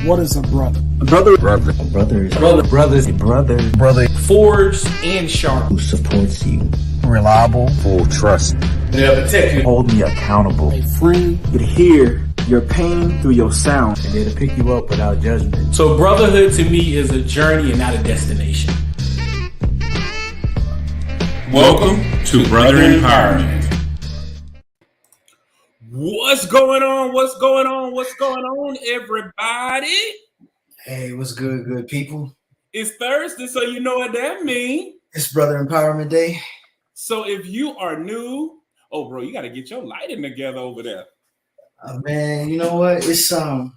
What is a brother? A brother. Brother. A brother. Brother. Brothers. A brother. Brother. Forged and sharp. Who supports you. Reliable. Full trust. They'll protect you. Hold me accountable. A friend could hear your pain through your sound. And there to pick you up without judgment. So brotherhood to me is a journey and not a destination. Welcome to Brother Empowerment. What's going on? What's going on, everybody? Hey, what's good people? It's Thursday, so you know what that means. It's Brother Empowerment Day. So if you are new, bro, you got to get your lighting together over there. Man, you know what? It's So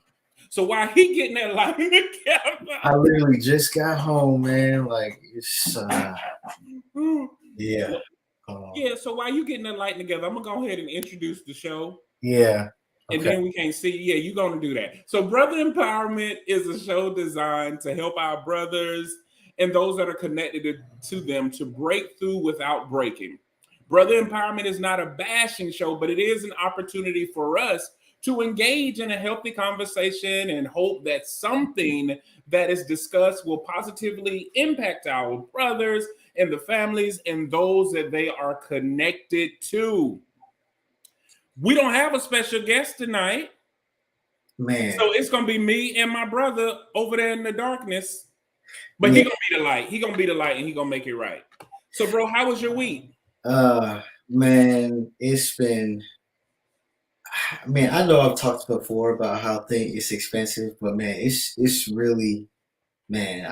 while he getting that lighting together, I literally just got home, man. Like it's yeah. Yeah, so while you getting that lighting together, I'm gonna go ahead and introduce the show. Yeah. And then we can't see. Yeah, you're gonna do that. So Brother Empowerment is a show designed to help our brothers and those that are connected to them to break through without breaking. Brother Empowerment is not a bashing show, but it is an opportunity for us to engage in a healthy conversation and hope that something that is discussed will positively impact our brothers and the families and those that they are connected to. We don't have a special guest tonight, Man. so it's gonna be me and my brother over there in the darkness. But He gonna be the light. He gonna be the light, and he gonna make it right. So, bro, how was your week? Man, it's been. Man, I know I've talked before about how it's expensive, but man, it's really, man.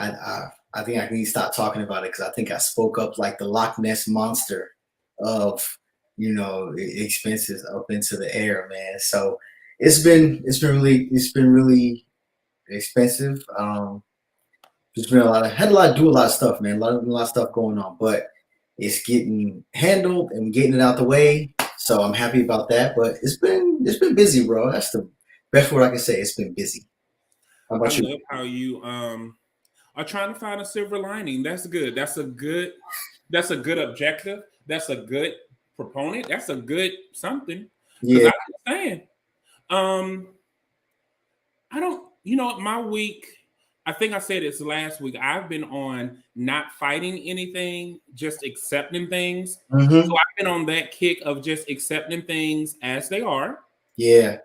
I think I need to stop talking about it because I think I spoke up like the Loch Ness monster of expenses up into the air, man. So it's been really expensive. There's been had a lot of stuff, man. A lot of stuff going on, but it's getting handled and getting it out the way. So I'm happy about that. But it's been busy, bro. That's the best word I can say. It's been busy. How about you? I love how you are trying to find a silver lining. That's good. That's a good objective. That's a good proponent. That's a good something. Yeah. I understand. I don't, my week, I think I said this last week. I've been on not fighting anything, just accepting things. Mm-hmm. So I've been on that kick of just accepting things as they are. Yeah.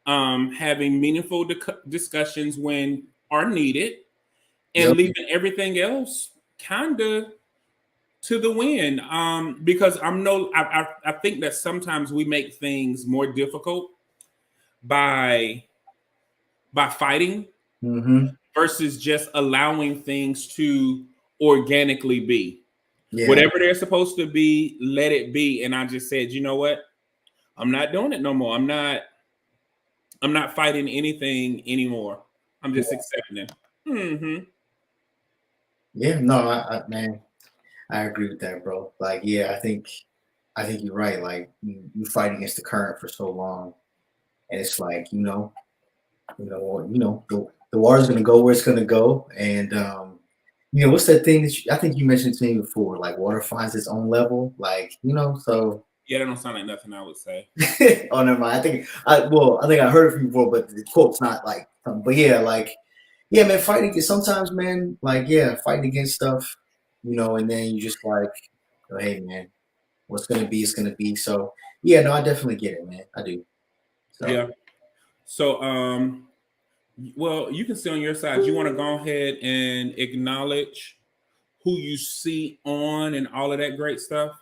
Having meaningful discussions when are needed, and leaving everything else kind of to the wind. Because I think that sometimes we make things more difficult by fighting. Mm-hmm. Versus just allowing things to organically be. Yeah. Whatever they're supposed to be, let it be. And I just said, you know what? I'm not doing it no more. I'm not fighting anything anymore. I'm just accepting it. Mm-hmm. Yeah, no, man, I agree with that, bro. Like, yeah, I think you're right. Like, you fight against the current for so long, and it's like, the water's gonna go where it's gonna go, and what's that thing that I think you mentioned to me before? Like, water finds its own level, like, so. Yeah, that don't sound like nothing I would say. Oh, never mind. I think I heard it from you before, but the quote's not like. But yeah, like, yeah, man, fighting sometimes, man, like, yeah, fighting against stuff, and then you just like, oh, hey, man, what's gonna be is gonna be. So yeah, no, I definitely get it, man. I do. So. Yeah. So well, you can see on your side. You want to go ahead and acknowledge who you see on and all of that great stuff?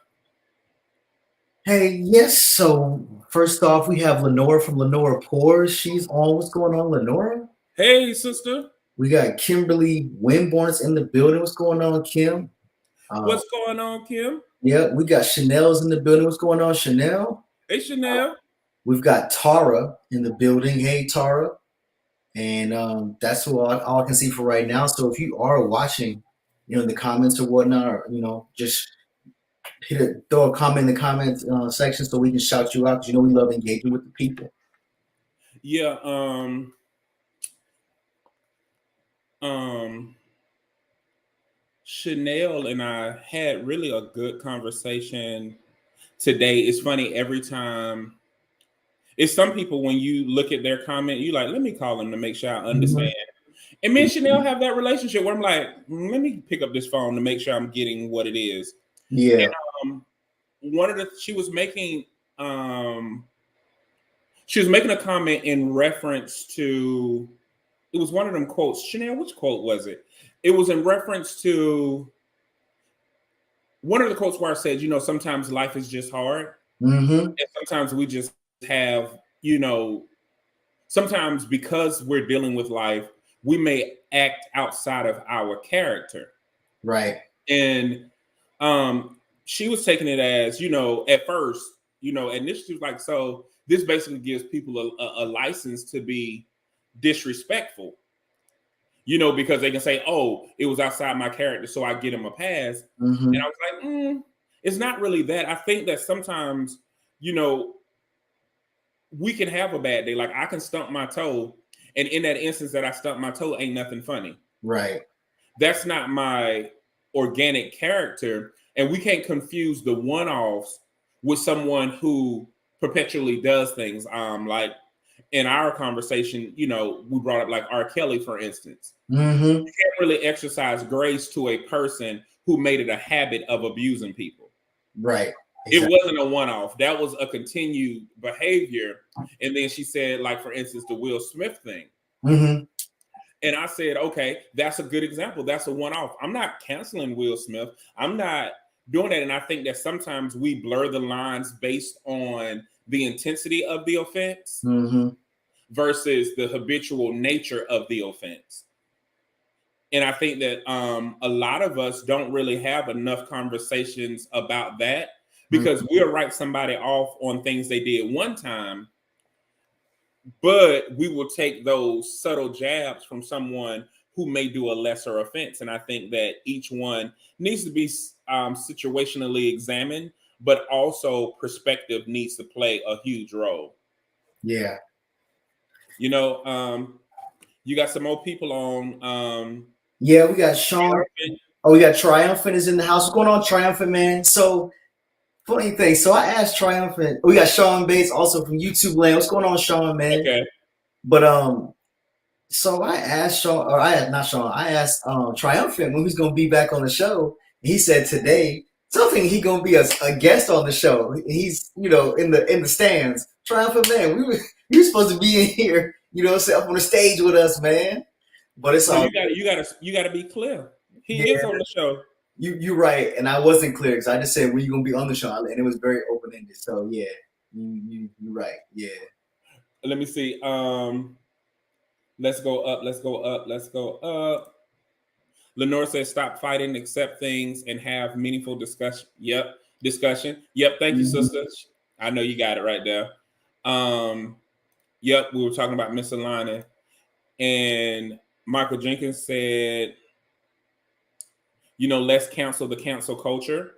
Hey, yes. So first off, we have Lenora from Lenora Pours. She's on. What's going on, Lenora? Hey, sister. We got Kimberly Winborn's in the building. What's going on, Kim? What's going on, Kim? Yeah, we got Chanel's in the building. What's going on, Chanel? Hey, Chanel. We've got Tara in the building. Hey, Tara. And that's all I can see for right now. So if you are watching, in the comments or whatnot, or, just throw a comment in the comments section so we can shout you out, because, we love engaging with the people. Yeah. Chanel and I had really a good conversation today. It's funny, every time It's some people when you look at their comment, you like, let me call them to make sure I understand. Mm-hmm. And me and Chanel have that relationship where I'm like, let me pick up this phone to make sure I'm getting what it is. Yeah. And she was making a comment in reference to, it was one of them quotes. Chanel, which quote was it? It was in reference to one of the quotes where I said, sometimes life is just hard. Mm-hmm. And sometimes we just have, sometimes because we're dealing with life, we may act outside of our character. Right. And she was taking it as, at first, initially like, so this basically gives people a license to be disrespectful, because they can say, oh, it was outside my character, so I get him a pass. Mm-hmm. And I was like, it's not really that. I think that sometimes, we can have a bad day. Like I can stump my toe, and in that instance that I stumped my toe, ain't nothing funny. Right. That's not my organic character. And we can't confuse the one-offs with someone who perpetually does things. Like in our conversation, we brought up like R. Kelly, for instance. Mm-hmm. You can't really exercise grace to a person who made it a habit of abusing people. Right. Exactly. It wasn't a one-off. That was a continued behavior. And then she said, like, for instance, the Will Smith thing. Mm-hmm. And I said, okay, that's a good example. That's a one-off. I'm not canceling Will Smith. I'm not doing that. And I think that sometimes we blur the lines based on the intensity of the offense versus the habitual nature of the offense. And I think that a lot of us don't really have enough conversations about that, because we'll write somebody off on things they did one time, but we will take those subtle jabs from someone who may do a lesser offense. And I think that each one needs to be situationally examined, but also perspective needs to play a huge role. Yeah. You got some more people on. Yeah, we got Sean. Triumphant. Oh, we got Triumphant is in the house. What's going on, Triumphant, man? So, funny thing. So I asked Triumphant. We got Sean Bates also from YouTube Land. What's going on, Sean, man? Okay. But so I asked Sean, or I had not Sean. I asked Triumphant when he's gonna be back on the show. He said today. Something he gonna be a guest on the show. He's in the stands. Triumphant, man. We were supposed to be in here. Up on the stage with us, man. But it's all you gotta be clear. He is on the show. You're right, and I wasn't clear because I just said when you gonna be on the show, and it was very open ended. So yeah, you're right. Yeah. Let me see. Let's go up. Lenore says, "Stop fighting, accept things, and have meaningful discussion." Yep, discussion. Yep, thank you, sister. I know you got it right there. Yep, we were talking about misaligning, and Michael Jenkins said, let's cancel the cancel culture.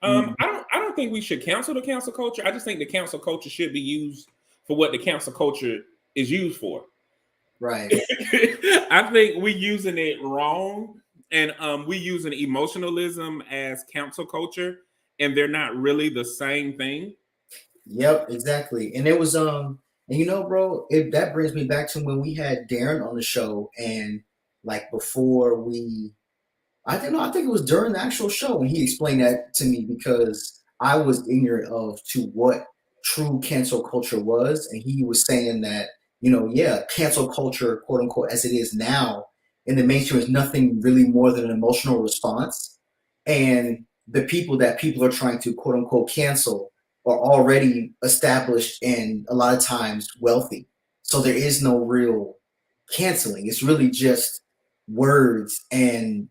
I don't think we should cancel the cancel culture. I just think the cancel culture should be used for what the cancel culture is used for. Right. I think we're using it wrong, and we using emotionalism as cancel culture, and they're not really the same thing. Yep, exactly. And it was and bro, that brings me back to when we had Darren on the show, and like before I think it was during the actual show when he explained that to me, because I was ignorant to what true cancel culture was, and he was saying that cancel culture, quote unquote, as it is now in the mainstream, is nothing really more than an emotional response, and the people that people are trying to, quote unquote, cancel are already established and a lot of times wealthy, so there is no real canceling. It's really just words and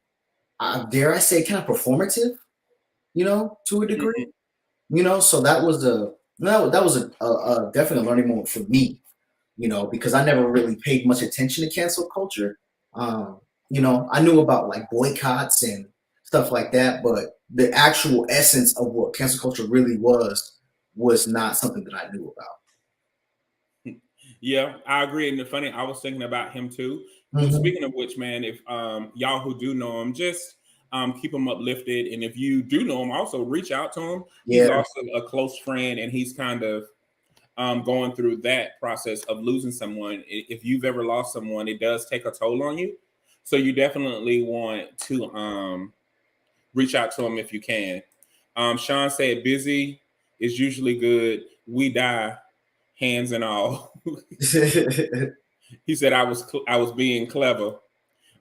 dare I say, kind of performative, to a degree, So that was a definitely a learning moment for me, because I never really paid much attention to cancel culture. I knew about like boycotts and stuff like that, but the actual essence of what cancel culture really was not something that I knew about. Yeah, I agree. And the funny, I was thinking about him too. Speaking of which, man, if y'all who do know him, just keep him uplifted. And if you do know him, also reach out to him. Yeah. He's also a close friend, and he's kind of going through that process of losing someone. If you've ever lost someone, it does take a toll on you. So you definitely want to reach out to them if you can. Sean said, busy is usually good. We die, hands and all. He said, I was being clever,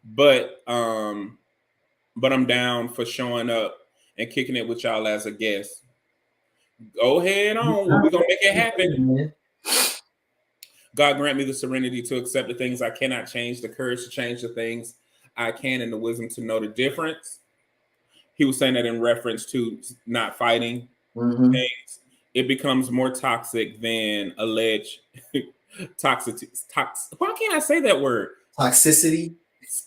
but I'm down for showing up and kicking it with y'all as a guest. Go ahead on. We're gonna make it happen. God grant me the serenity to accept the things I cannot change, the courage to change the things I can, and the wisdom to know the difference. He was saying that in reference to not fighting things. It becomes more toxic than alleged toxicity. Why can't I say that word? Toxicity.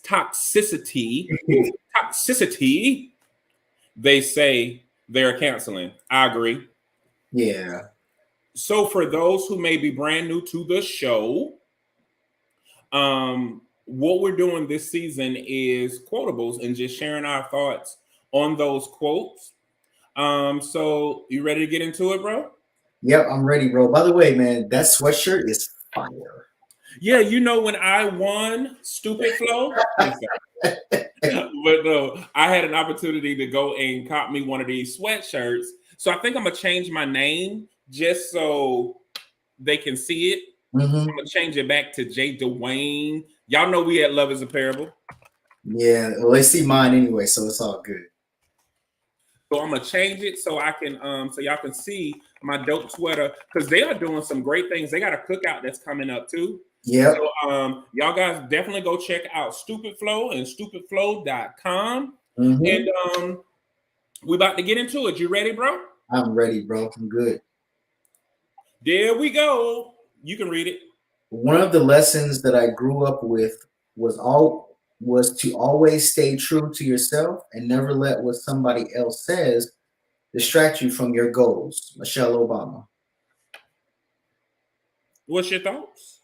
Toxicity. Toxicity. They say they're canceling. I agree. Yeah. So for those who may be brand new to the show, what we're doing this season is quotables and just sharing our thoughts on those quotes. So you ready to get into it, bro? Yep, I'm ready, bro. By the way, man, that sweatshirt is fire. Yeah, you know when I won Stupid Flow, but no, I had an opportunity to go and cop me one of these sweatshirts. So I think I'm gonna change my name just so they can see it. I'm gonna change it back to J. Dwayne. Y'all know we had Love is a Parable. Yeah, well, they see mine anyway, so it's all good. So I'm gonna change it so I can so y'all can see my dope sweater because they are doing some great things. They got a cookout that's coming up too. Yeah. So y'all guys definitely go check out Stupid Flow and stupidflow.com. And we about to get into it. You ready, bro? I'm ready, bro. I'm good. There we go. You can read it. One of the lessons that I grew up with was to always stay true to yourself and never let what somebody else says distract you from your goals. Michelle Obama. What's your thoughts?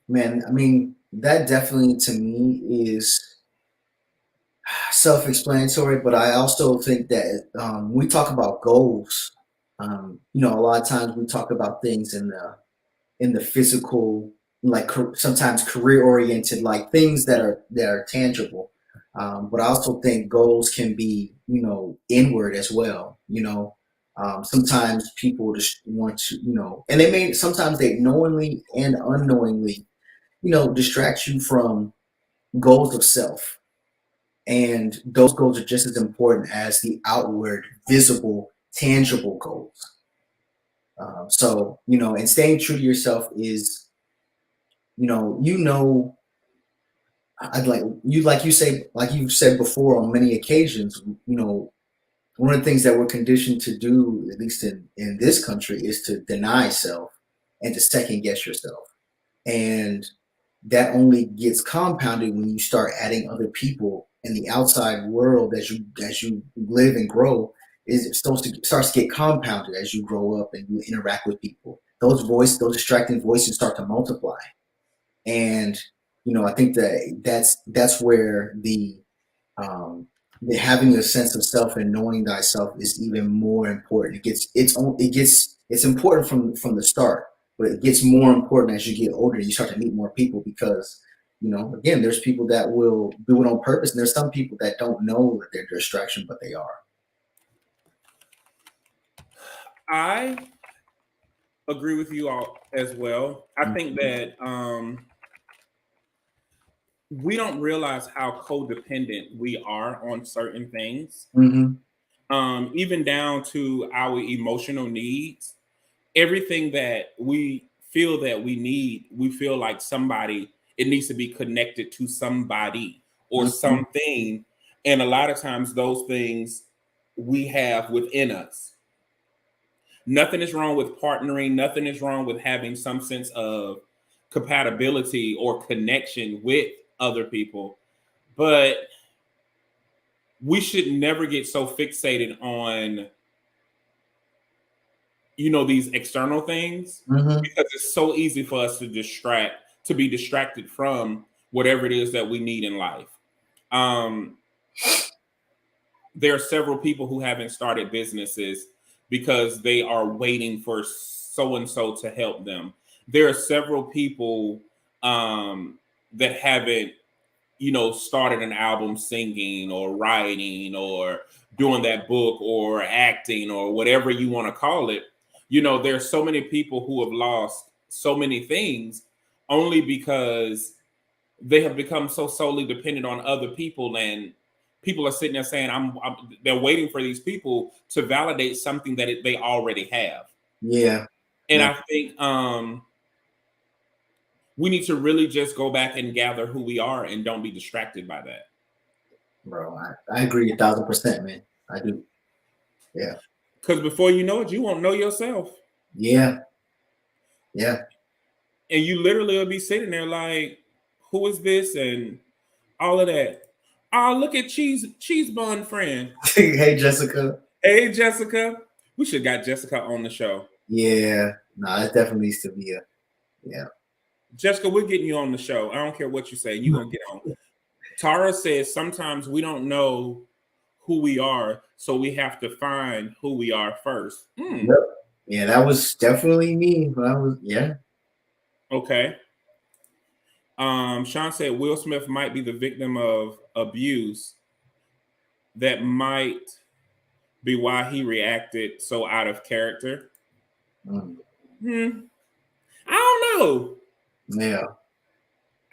Man, I mean, that definitely to me is self-explanatory, but I also think that when we talk about goals, a lot of times we talk about things in the physical, like sometimes career-oriented, like things that are tangible. But I also think goals can be, inward as well. Sometimes people just want to, and sometimes they knowingly and unknowingly, distract you from goals of self. And those goals are just as important as the outward, visible, tangible goals. And staying true to yourself is, like you've said before on many occasions, one of the things that we're conditioned to do, at least in this country, is to deny self and to second guess yourself. And that only gets compounded when you start adding other people in the outside world as you live and grow. It starts to get compounded as you grow up and you interact with people. Those distracting voices start to multiply, and I think that's where the having a sense of self and knowing thyself is even more important. It's important from the start, but it gets more important as you get older. You start to meet more people because, again, there's people that will do it on purpose, and there's some people that don't know that they're a distraction, but they are. I agree with you all as well. I think that we don't realize how codependent we are on certain things, even down to our emotional needs. Everything that we feel that we need, we feel like it needs to be connected to somebody or something. And a lot of times those things we have within us. Nothing is wrong with partnering. Nothing is wrong with having some sense of compatibility or connection with other people. But we should never get so fixated on these external things because it's so easy for us to be distracted from whatever it is that we need in life. There are several people who haven't started businesses because they are waiting for so and so to help them. There are several people that haven't, started an album singing or writing or doing that book or acting or whatever you want to call it. There's so many people who have lost so many things only because they have become so solely dependent on other people, and people are sitting there saying, they're waiting for these people to validate something that they already have. Yeah. And Yeah. I think we need to really just go back and gather who we are and don't be distracted by that. Bro, I agree 1,000%, man. I do. Yeah. Because before you know it, you won't know yourself. Yeah. Yeah. And you literally will be sitting there like, who is this? And all of that. Oh, look at cheese bun friend. Hey, Jessica. Hey, Jessica. We should have got Jessica on the show. Yeah. No, it definitely needs to be yeah. Jessica, we're getting you on the show. I don't care what you say. You're going to get on. Tara says sometimes we don't know who we are, so we have to find who we are first. Yep. Yeah, that was definitely me. But yeah. Okay. Sean said Will Smith might be the victim of abuse. That might be why he reacted so out of character. I don't know. Yeah.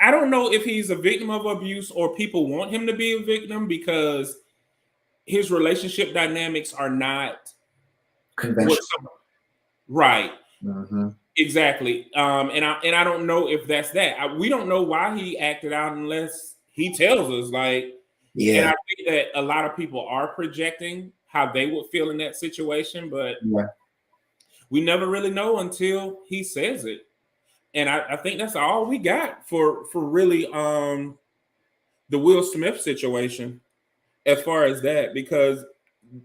I don't know if he's a victim of abuse or people want him to be a victim because his relationship dynamics are not conventional. Right. Mm-hmm. Exactly. And I don't know if that's that. We don't know why he acted out unless he tells us. Like, yeah. And I think that a lot of people are projecting how they would feel in that situation, but we never really know until he says it. And I think that's all we got for really the Will Smith situation as far as that, because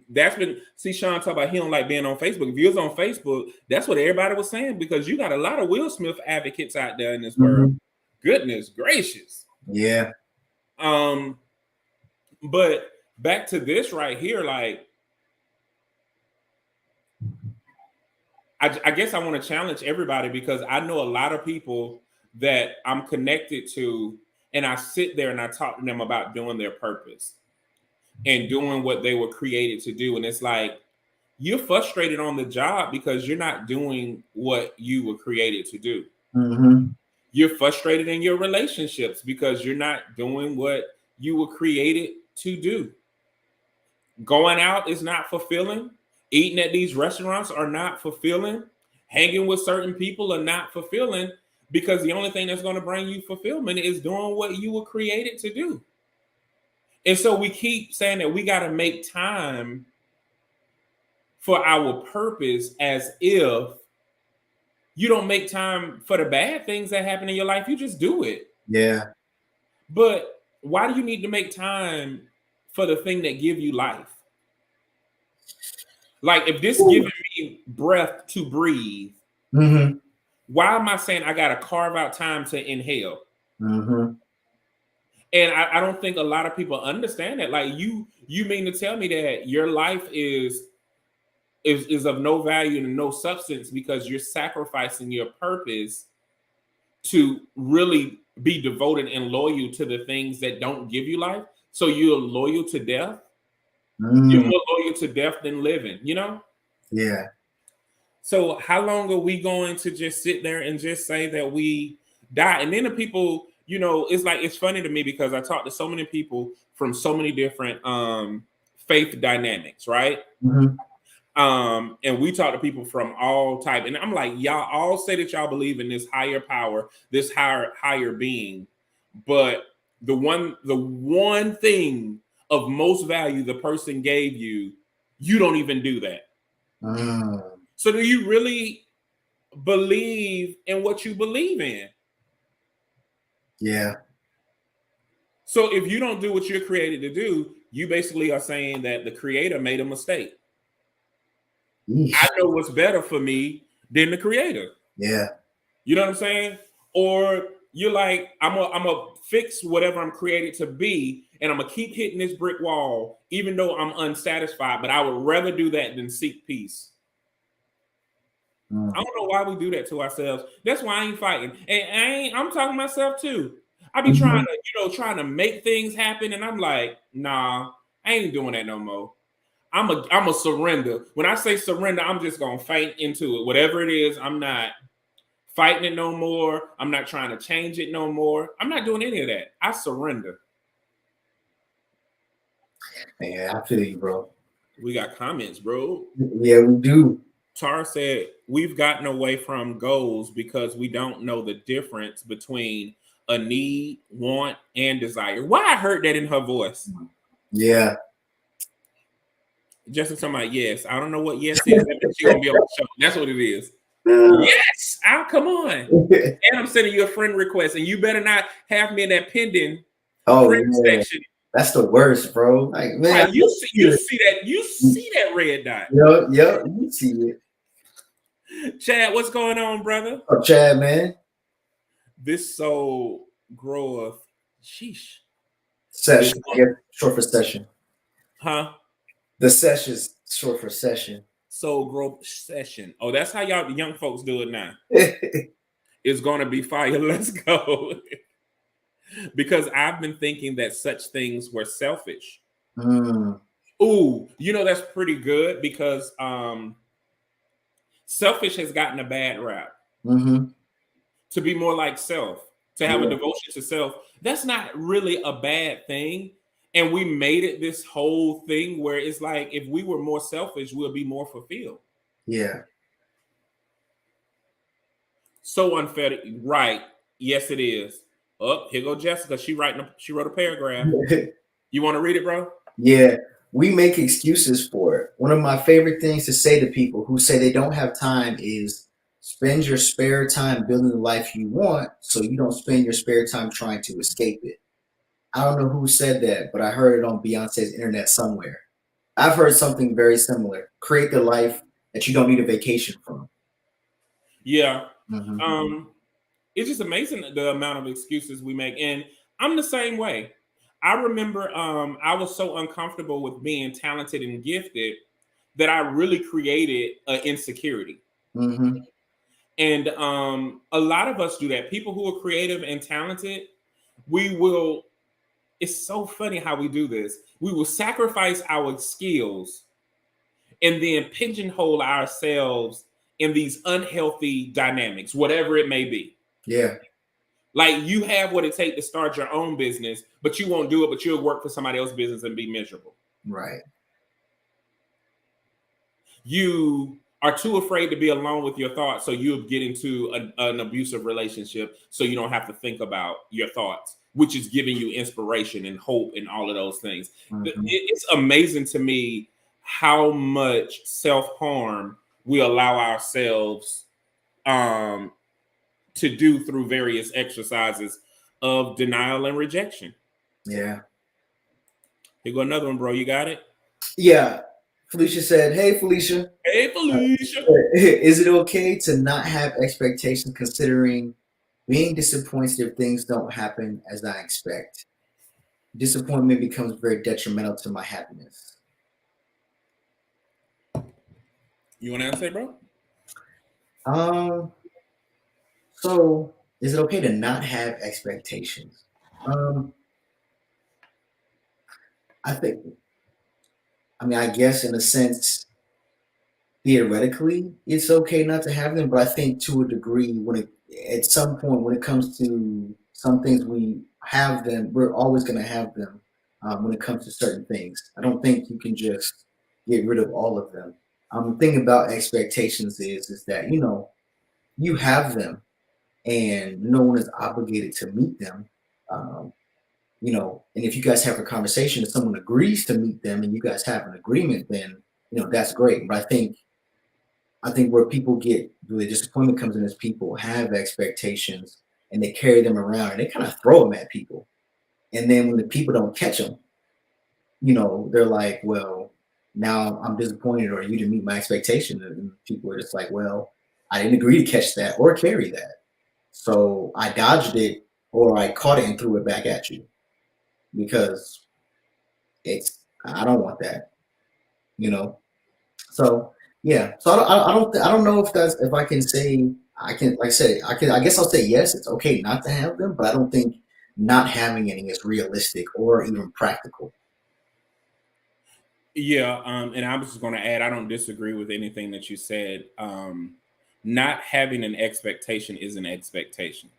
that's been, see Sean talk about he don't like being on Facebook. If you was on Facebook, that's what everybody was saying, because you got a lot of Will Smith advocates out there in this world. Goodness gracious. Yeah. But back to this right here, like, I guess I want to challenge everybody, because I know a lot of people that I'm connected to, and I sit there and I talk to them about doing their purpose and doing what they were created to do. And it's like, you're frustrated on the job because you're not doing what you were created to do. Mm-hmm. You're frustrated in your relationships because you're not doing what you were created to do. Going out is not fulfilling. Eating at these restaurants are not fulfilling. Hanging with certain people are not fulfilling, because the only thing that's going to bring you fulfillment is doing what you were created to do. And so we keep saying that we got to make time for our purpose, as if you don't make time for the bad things that happen in your life. You just do it. Yeah. But why do you need to make time for the thing that give you life? Like, if this is giving me breath to breathe, why am I saying I got to carve out time to inhale? And I don't think a lot of people understand that. Like, you mean to tell me that your life is of no value and no substance because you're sacrificing your purpose to really be devoted and loyal to the things that don't give you life? So you're loyal to death? You're more loyal to death than living, you know? Yeah. So how long are we going to just sit there and just say that we die? And then the people, you know, it's like, it's funny to me because I talk to so many people from so many different faith dynamics, right? And we talk to people from all type, and I'm like, y'all all say that y'all believe in this higher power, this higher being, but the one thing of most value the person gave you, you don't even do that. So do you really believe in what you believe in? Yeah. So if you don't do what you're created to do, you basically are saying that the creator made a mistake. I know what's better for me than the creator. Yeah. You know what I'm saying? Or you're like, I'm a fix whatever I'm created to be, and I'm gonna keep hitting this brick wall, even though I'm unsatisfied, but I would rather do that than seek peace. I don't know why we do that to ourselves. That's why I ain't fighting. And I'm talking to myself too. I be trying to make things happen, and I'm like, nah, I ain't doing that no more. I'm a surrender. When I say surrender, I'm just gonna faint into it. Whatever it is, I'm not fighting it no more. I'm not trying to change it no more. I'm not doing any of that. I surrender. Yeah, I feel you, bro. We got comments, bro. Yeah, we do. Tar said, we've gotten away from goals because we don't know the difference between a need, want, and desire. Why I heard that in her voice? Yeah. Jessica talking about yes. I don't know what yes is. That means she gonna be on the show. That's what it is. Yes. Come on. And I'm sending you a friend request, and you better not have me in that pending friend section. That's the worst, bro. Like, man, right, you see that red dot. Yep, you see it. Chad, what's going on, brother? Oh, Chad, man. This soul groweth. Sheesh. Session. Short for session. Huh? The session's short for session. Soul growth session. Oh, that's how y'all the young folks do it now. It's gonna be fire. Let's go. Because I've been thinking that such things were selfish. Ooh, that's pretty good because selfish has gotten a bad rap. To be more like self, to have a devotion to self, that's not really a bad thing. And we made it this whole thing where it's like, if we were more selfish, we'll be more fulfilled. Yeah. So unfair. Right. Yes, it is. Oh, here go Jessica. She wrote a paragraph. You want to read it, bro? Yeah. We make excuses for it. One of my favorite things to say to people who say they don't have time is spend your spare time building the life you want so you don't spend your spare time trying to escape it. I don't know who said that, but I heard it on Beyonce's internet somewhere. I've heard something very similar. Create the life that you don't need a vacation from. Yeah. It's just amazing the amount of excuses we make. And I'm the same way. I remember I was so uncomfortable with being talented and gifted that I really created an insecurity. And a lot of us do that. People who are creative and talented, it's so funny how we do this. We will sacrifice our skills and then pigeonhole ourselves in these unhealthy dynamics, whatever it may be. Yeah. Like you have what it takes to start your own business, but you won't do it, but you'll work for somebody else's business and be miserable. Right. You are too afraid to be alone with your thoughts, so you'll get into an abusive relationship so you don't have to think about your thoughts, which is giving you inspiration and hope and all of those things. It's amazing to me how much self-harm we allow ourselves to do through various exercises of denial and rejection. Yeah. Here go another one, bro. You got it? Yeah. Felicia said, hey, Felicia. Hey, Felicia. Is it okay to not have expectations considering being disappointed if things don't happen as I expect? Disappointment becomes very detrimental to my happiness. You want to answer, bro? So is it okay to not have expectations? I guess in a sense, theoretically, it's okay not to have them, but I think to a degree, at some point when it comes to some things, we have them. We're always going to have them when it comes to certain things. I don't think you can just get rid of all of them. The thing about expectations is that you have them, and no one is obligated to meet them. And if you guys have a conversation and someone agrees to meet them and you guys have an agreement, then that's great. But I think where people get the disappointment comes in is people have expectations and they carry them around and they kind of throw them at people. And then when the people don't catch them, they're like, well, now I'm disappointed or you didn't meet my expectation. And people are just like, well, I didn't agree to catch that or carry that. So I dodged it or I caught it and threw it back at you because I don't want that, So Yeah. So I don't know if I can say I can like I said I guess I'll say yes. It's okay not to have them, but I don't think not having any is realistic or even practical. Yeah, and I was just going to add, I don't disagree with anything that you said. Not having an expectation is an expectation.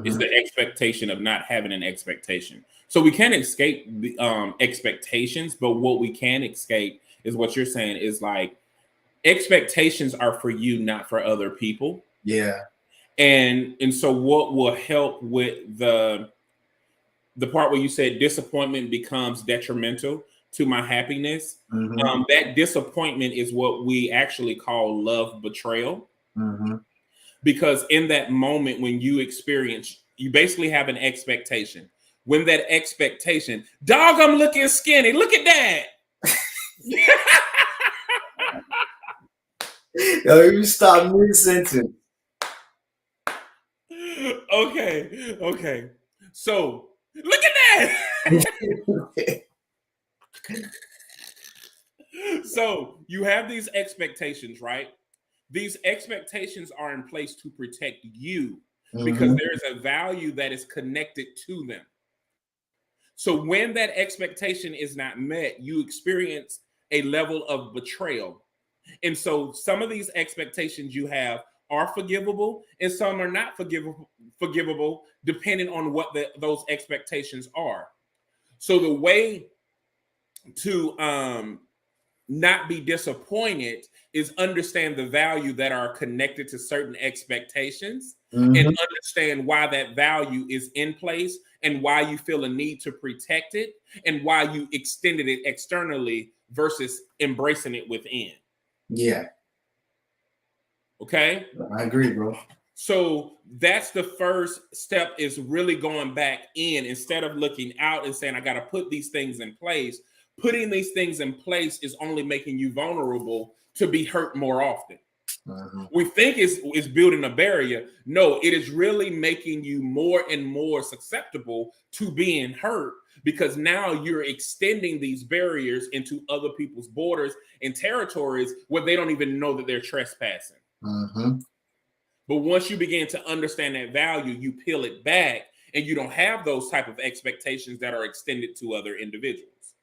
It's Hmm. the expectation of not having an expectation. So we can't escape the expectations, but what we can escape is what you're saying is like expectations are for you, not for other people. Yeah. And so what will help with the part where you said disappointment becomes detrimental to my happiness, Hmm. that disappointment is what we actually call love betrayal. Hmm. Because in that moment when you experience, you basically have an expectation. When that expectation, dog, I'm looking skinny. Look at that. Yo, you stop mid sentence. Okay. So look at that. So you have these expectations, right? These expectations are in place to protect you because Hmm. there is a value that is connected to them. So when that expectation is not met, you experience a level of betrayal. And so some of these expectations you have are forgivable and some are not forgivable depending on what those expectations are. So the way to not be disappointed is understand the value that are connected to certain expectations and Hmm. understand why that value is in place and why you feel a need to protect it and why you extended it externally versus embracing it within. Yeah, Okay. I agree, bro. So that's the first step is really going back in instead of looking out and saying, I got to put these things in place. Putting these things in place is only making you vulnerable to be hurt more often. Hmm. We think it's building a barrier. No, it is really making you more and more susceptible to being hurt because now you're extending these barriers into other people's borders and territories where they don't even know that they're trespassing. Hmm. But once you begin to understand that value, you peel it back and you don't have those type of expectations that are extended to other individuals.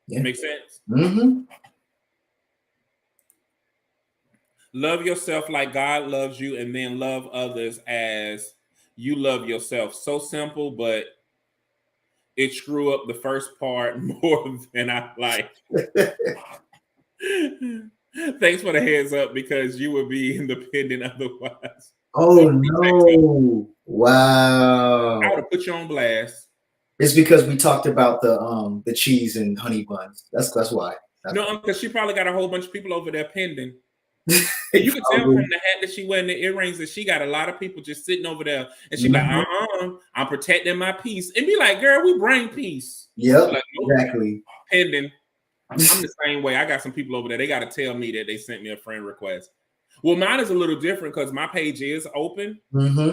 Yeah. Make sense? Hmm. Love yourself like God loves you, and then love others as you love yourself. So simple, but it screw up the first part more than I like. Thanks for the heads up because you would be independent otherwise. Oh I no! would Wow. have put you on blast. It's because we talked about the cheese and honey buns. That's why. That's No, because she probably got a whole bunch of people over there pending. And why. you can tell from Probably. the hat that she wearing, the earrings, that she got a lot of people just sitting over there. And she like, Mhm. I'm protecting my peace. And be like, girl, we bring peace. Yep. Like, nope, Exactly. pending. I'm the same way. I got some people over there. They got to tell me that they sent me a friend request. Well, mine is a little different because my page is open. Hmm.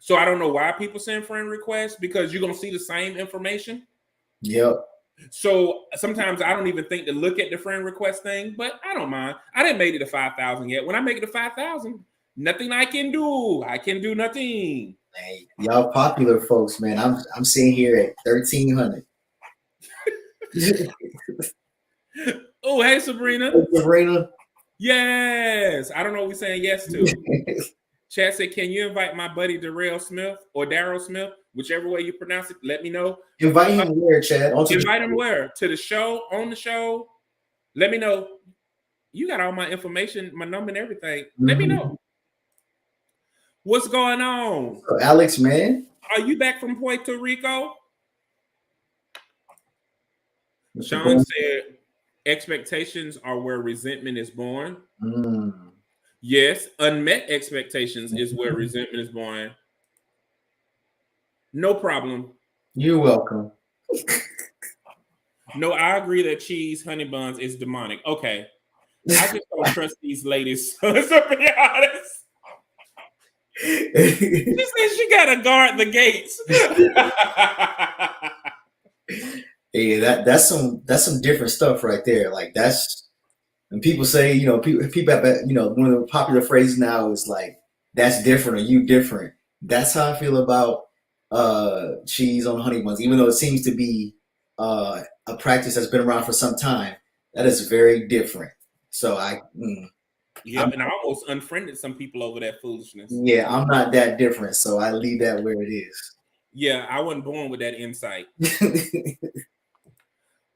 So I don't know why people send friend requests because you're going to see the same information. Yep. So sometimes I don't even think to look at the friend request thing, but I don't mind. I didn't make it to 5,000 yet. When I make it to 5,000, nothing I can do. I can do nothing. Hey, y'all popular folks, man. I'm sitting here at 1,300. Oh, hey, Sabrina. Sabrina. Yes. I don't know what we're saying yes to. Chad said, can you invite my buddy Darrell Smith or Daryl Smith, whichever way you pronounce it? Let me know. Invite him where, Chad? Invite him where? To the show, on the show. Let me know. You got all my information, my number and everything. Let me know. What's going on? Alex, man. Are you back from Puerto Rico? Mr. Sean Gold. said, expectations are where resentment is born. Mm. Yes, unmet expectations is where resentment is born. No problem. You're welcome. No, I agree that cheese, honey buns is demonic. Okay. I just don't trust these ladies. To be honest. She said she gotta guard the gates. Yeah, that's some different stuff right there. Like that's And people say, people have, one of the popular phrases now is like, "That's different," or "You different." That's how I feel about cheese on honey buns, even though it seems to be a practice that's been around for some time. That is very different. So Yep, and I almost unfriended some people over that foolishness. yeah, I'm not that different, so I leave that where it is. Yeah, I wasn't born with that insight.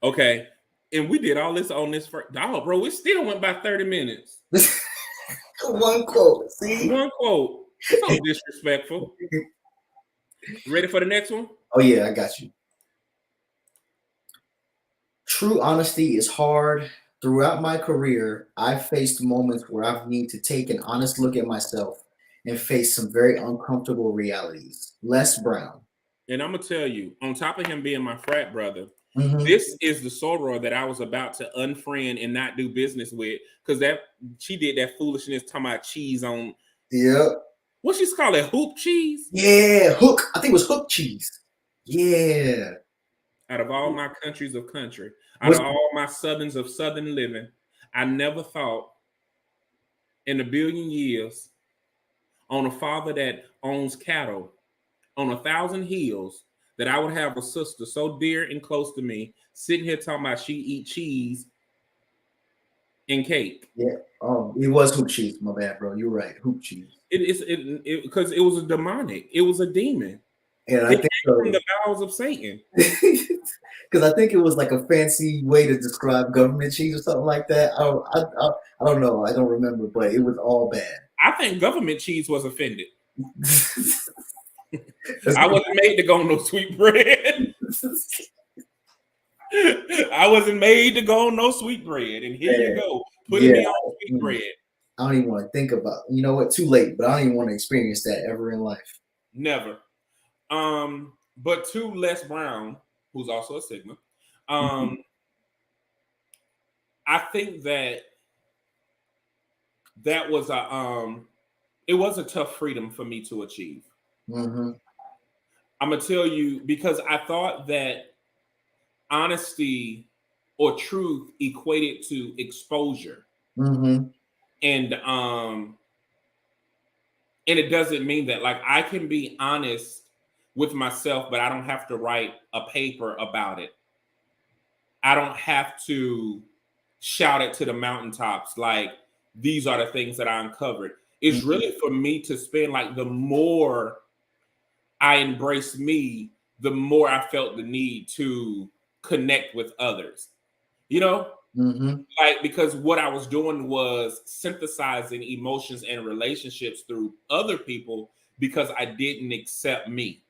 Okay, and we did all this on this first. Dog, bro, it still went by 30 minutes. One quote. See? One quote. So disrespectful. Ready for the next one? Oh yeah, I got you. True honesty is hard. Throughout my career, I've faced moments where I've needed to take an honest look at myself and face some very uncomfortable realities. Les Brown. And I'm gonna tell you, on top of him being my frat brother, Mhm. this is the soror that I was about to unfriend and not do business with because she did that foolishness talking about cheese on. Yep. What she's called it, hoop cheese? Yeah, hook. I think it was hook cheese. Yeah. Out of all my countries of country, out of all my southerns of southern living, I never thought in a billion years on a father that owns cattle on 1,000 hills that I would have a sister so dear and close to me sitting here talking about she eat cheese and cake. Yeah. It was hoop cheese. My bad, bro. You're right. Hoop cheese. Because it was a demonic. It was a demon. And I It think came from the bowels of Satan. because I think it was like a fancy way to describe government cheese or something like that. I don't know. I don't remember, but it was all bad. I think government cheese was offended. I wasn't made to go on no sweet bread. I wasn't made to go on no sweet bread. And here you go, putting me on sweet bread. I don't even want to think about, you know what, too late, but I don't even want to experience that ever in life. Never. But to Les Brown, who's also a Sigma, I think that was it was a tough freedom for me to achieve. Mm-hmm. I'm gonna tell you because I thought that honesty or truth equated to exposure. Mm-hmm. And it doesn't mean that. Like, I can be honest with myself, but I don't have to write a paper about it. I don't have to shout it to the mountaintops like these are the things that I uncovered. It's really for me to spend, like, the more I embraced me, the more I felt the need to connect with others. You know? Mm-hmm. Like, because what I was doing was synthesizing emotions and relationships through other people because I didn't accept me.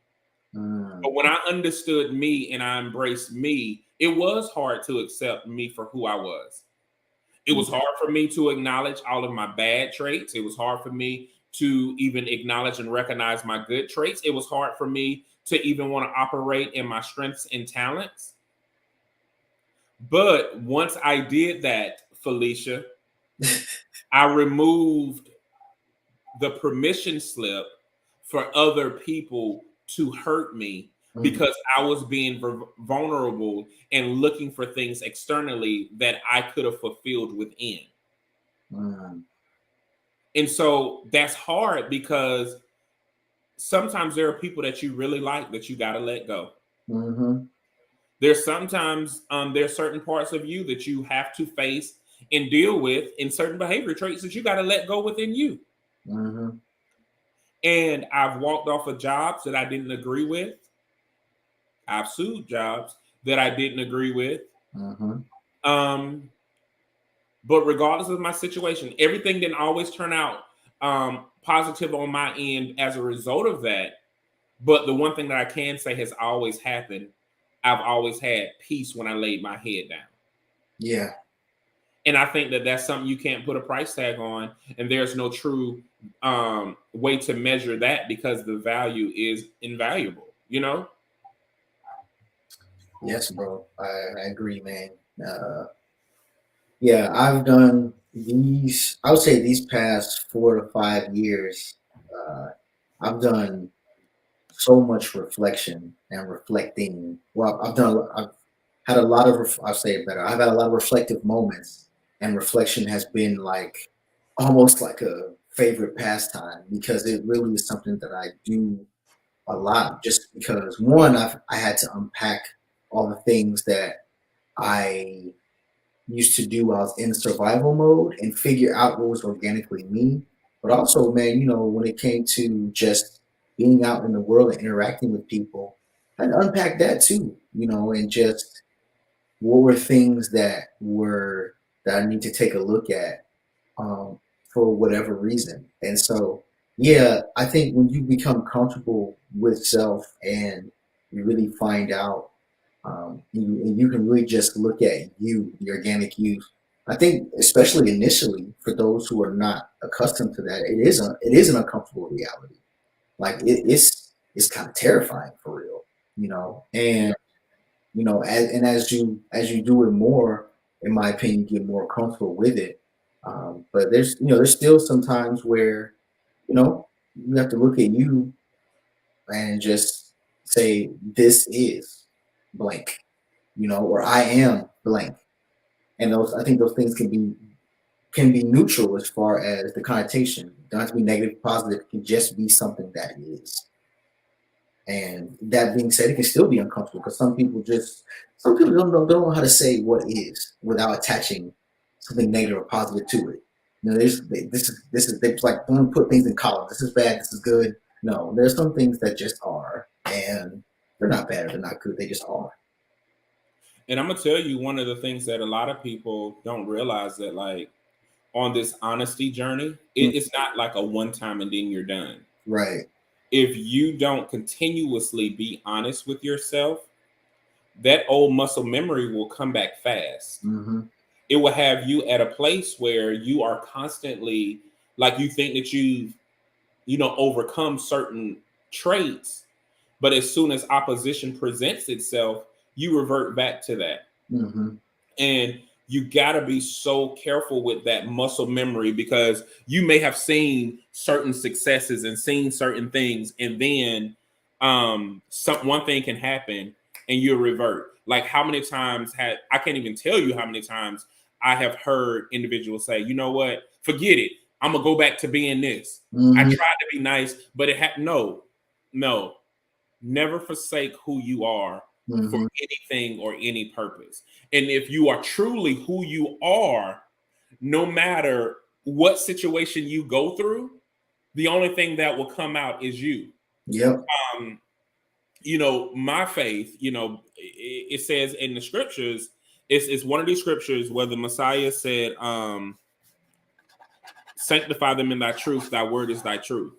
But when I understood me and I embraced me, it was hard to accept me for who I was. It was hard for me to acknowledge all of my bad traits. It was hard for me to even acknowledge and recognize my good traits. It was hard for me to even want to operate in my strengths and talents. But once I did that, Felicia, I removed the permission slip for other people to hurt me because I was being vulnerable and looking for things externally that I could have fulfilled within. And so that's hard because sometimes there are people that you really like that you got to let go. Mm-hmm. There's sometimes there's certain parts of you that you have to face and deal with, and certain behavior traits that you got to let go within you. Mm-hmm. And I've walked off of jobs that I didn't agree with. I've sued jobs that I didn't agree with. Mm-hmm. But regardless of my situation, everything didn't always turn out positive on my end as a result of that. But the one thing that I can say has always happened, I've always had peace when I laid my head down. Yeah. And I think that that's something you can't put a price tag on. And there's no true way to measure that because the value is invaluable, you know? Yes, bro. I agree, man. Yeah, I've done these, I would say these past 4 to 5 years, I've done so much reflection and reflecting. Well, I've had a lot of, I'll say it better. I've had a lot of reflective moments and reflection has been like almost like a favorite pastime because it really is something that I do a lot. Just because one, I had to unpack all the things that I used to do while I was in survival mode and figure out what was organically me. But also, man, when it came to just being out in the world and interacting with people, I had to unpack that too, and just what were things that I need to take a look at for whatever reason. And so, yeah, I think when you become comfortable with self and you really find out, and you can really just look at you, the organic you. I think, especially initially, for those who are not accustomed to that, it is an uncomfortable reality. Like it's kind of terrifying for real, and as you do it more, in my opinion, you get more comfortable with it. But there's still some times where you know you have to look at you and just say this is blank, or I am blank. And I think those things can be neutral as far as the connotation. It don't have to be negative, positive. It can just be something that is. And that being said, it can still be uncomfortable because some people don't know how to say what is without attaching something negative or positive to it. This is they like don't put things in columns. This is bad. This is good. No, there's some things that just are, and they're not bad or they're not good. They just are. And I'm gonna tell you one of the things that a lot of people don't realize that like on this honesty journey, it's not like a one time and then you're done. Right. If you don't continuously be honest with yourself, that old muscle memory will come back fast. Mm-hmm. It will have you at a place where you are constantly like you think that you've overcome certain traits, but as soon as opposition presents itself, you revert back to that. Mm-hmm. And you got to be so careful with that muscle memory because you may have seen certain successes and seen certain things, and then one thing can happen and you revert. Like how many times I can't even tell you how many times I have heard individuals say, you know what, forget it. I'm gonna go back to being this. Mm-hmm. I tried to be nice, but no, never forsake who you are for anything or any purpose. And if you are truly who you are, no matter what situation you go through, the only thing that will come out is you. Yep. My faith, it says in the scriptures, it's one of these scriptures where the Messiah said, sanctify them in thy truth, thy word is thy truth.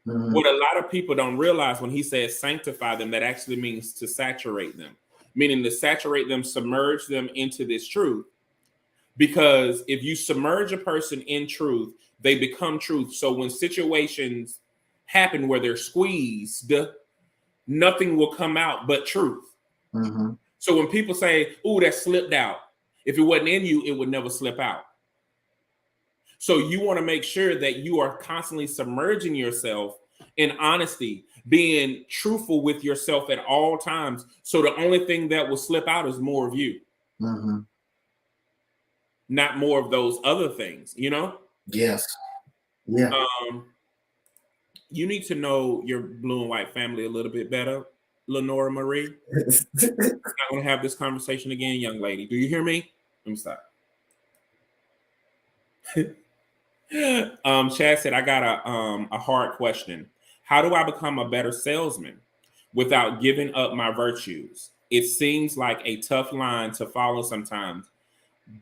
Mm-hmm. What a lot of people don't realize when he says sanctify them, that actually means to saturate them, meaning to saturate them, submerge them into this truth. Because if you submerge a person in truth, they become truth. So when situations happen where they're squeezed, nothing will come out but truth. Mm-hmm. So when people say, "Oh, that slipped out," if it wasn't in you, it would never slip out. So you want to make sure that you are constantly submerging yourself in honesty, being truthful with yourself at all times. So the only thing that will slip out is more of you, not more of those other things, Yes. Yeah. You need to know your blue and white family a little bit better, Lenora Marie. I'm not going to have this conversation again, young lady. Do you hear me? Let me stop. Chad said, I got a hard question. How do I become a better salesman without giving up my virtues? It seems like a tough line to follow sometimes,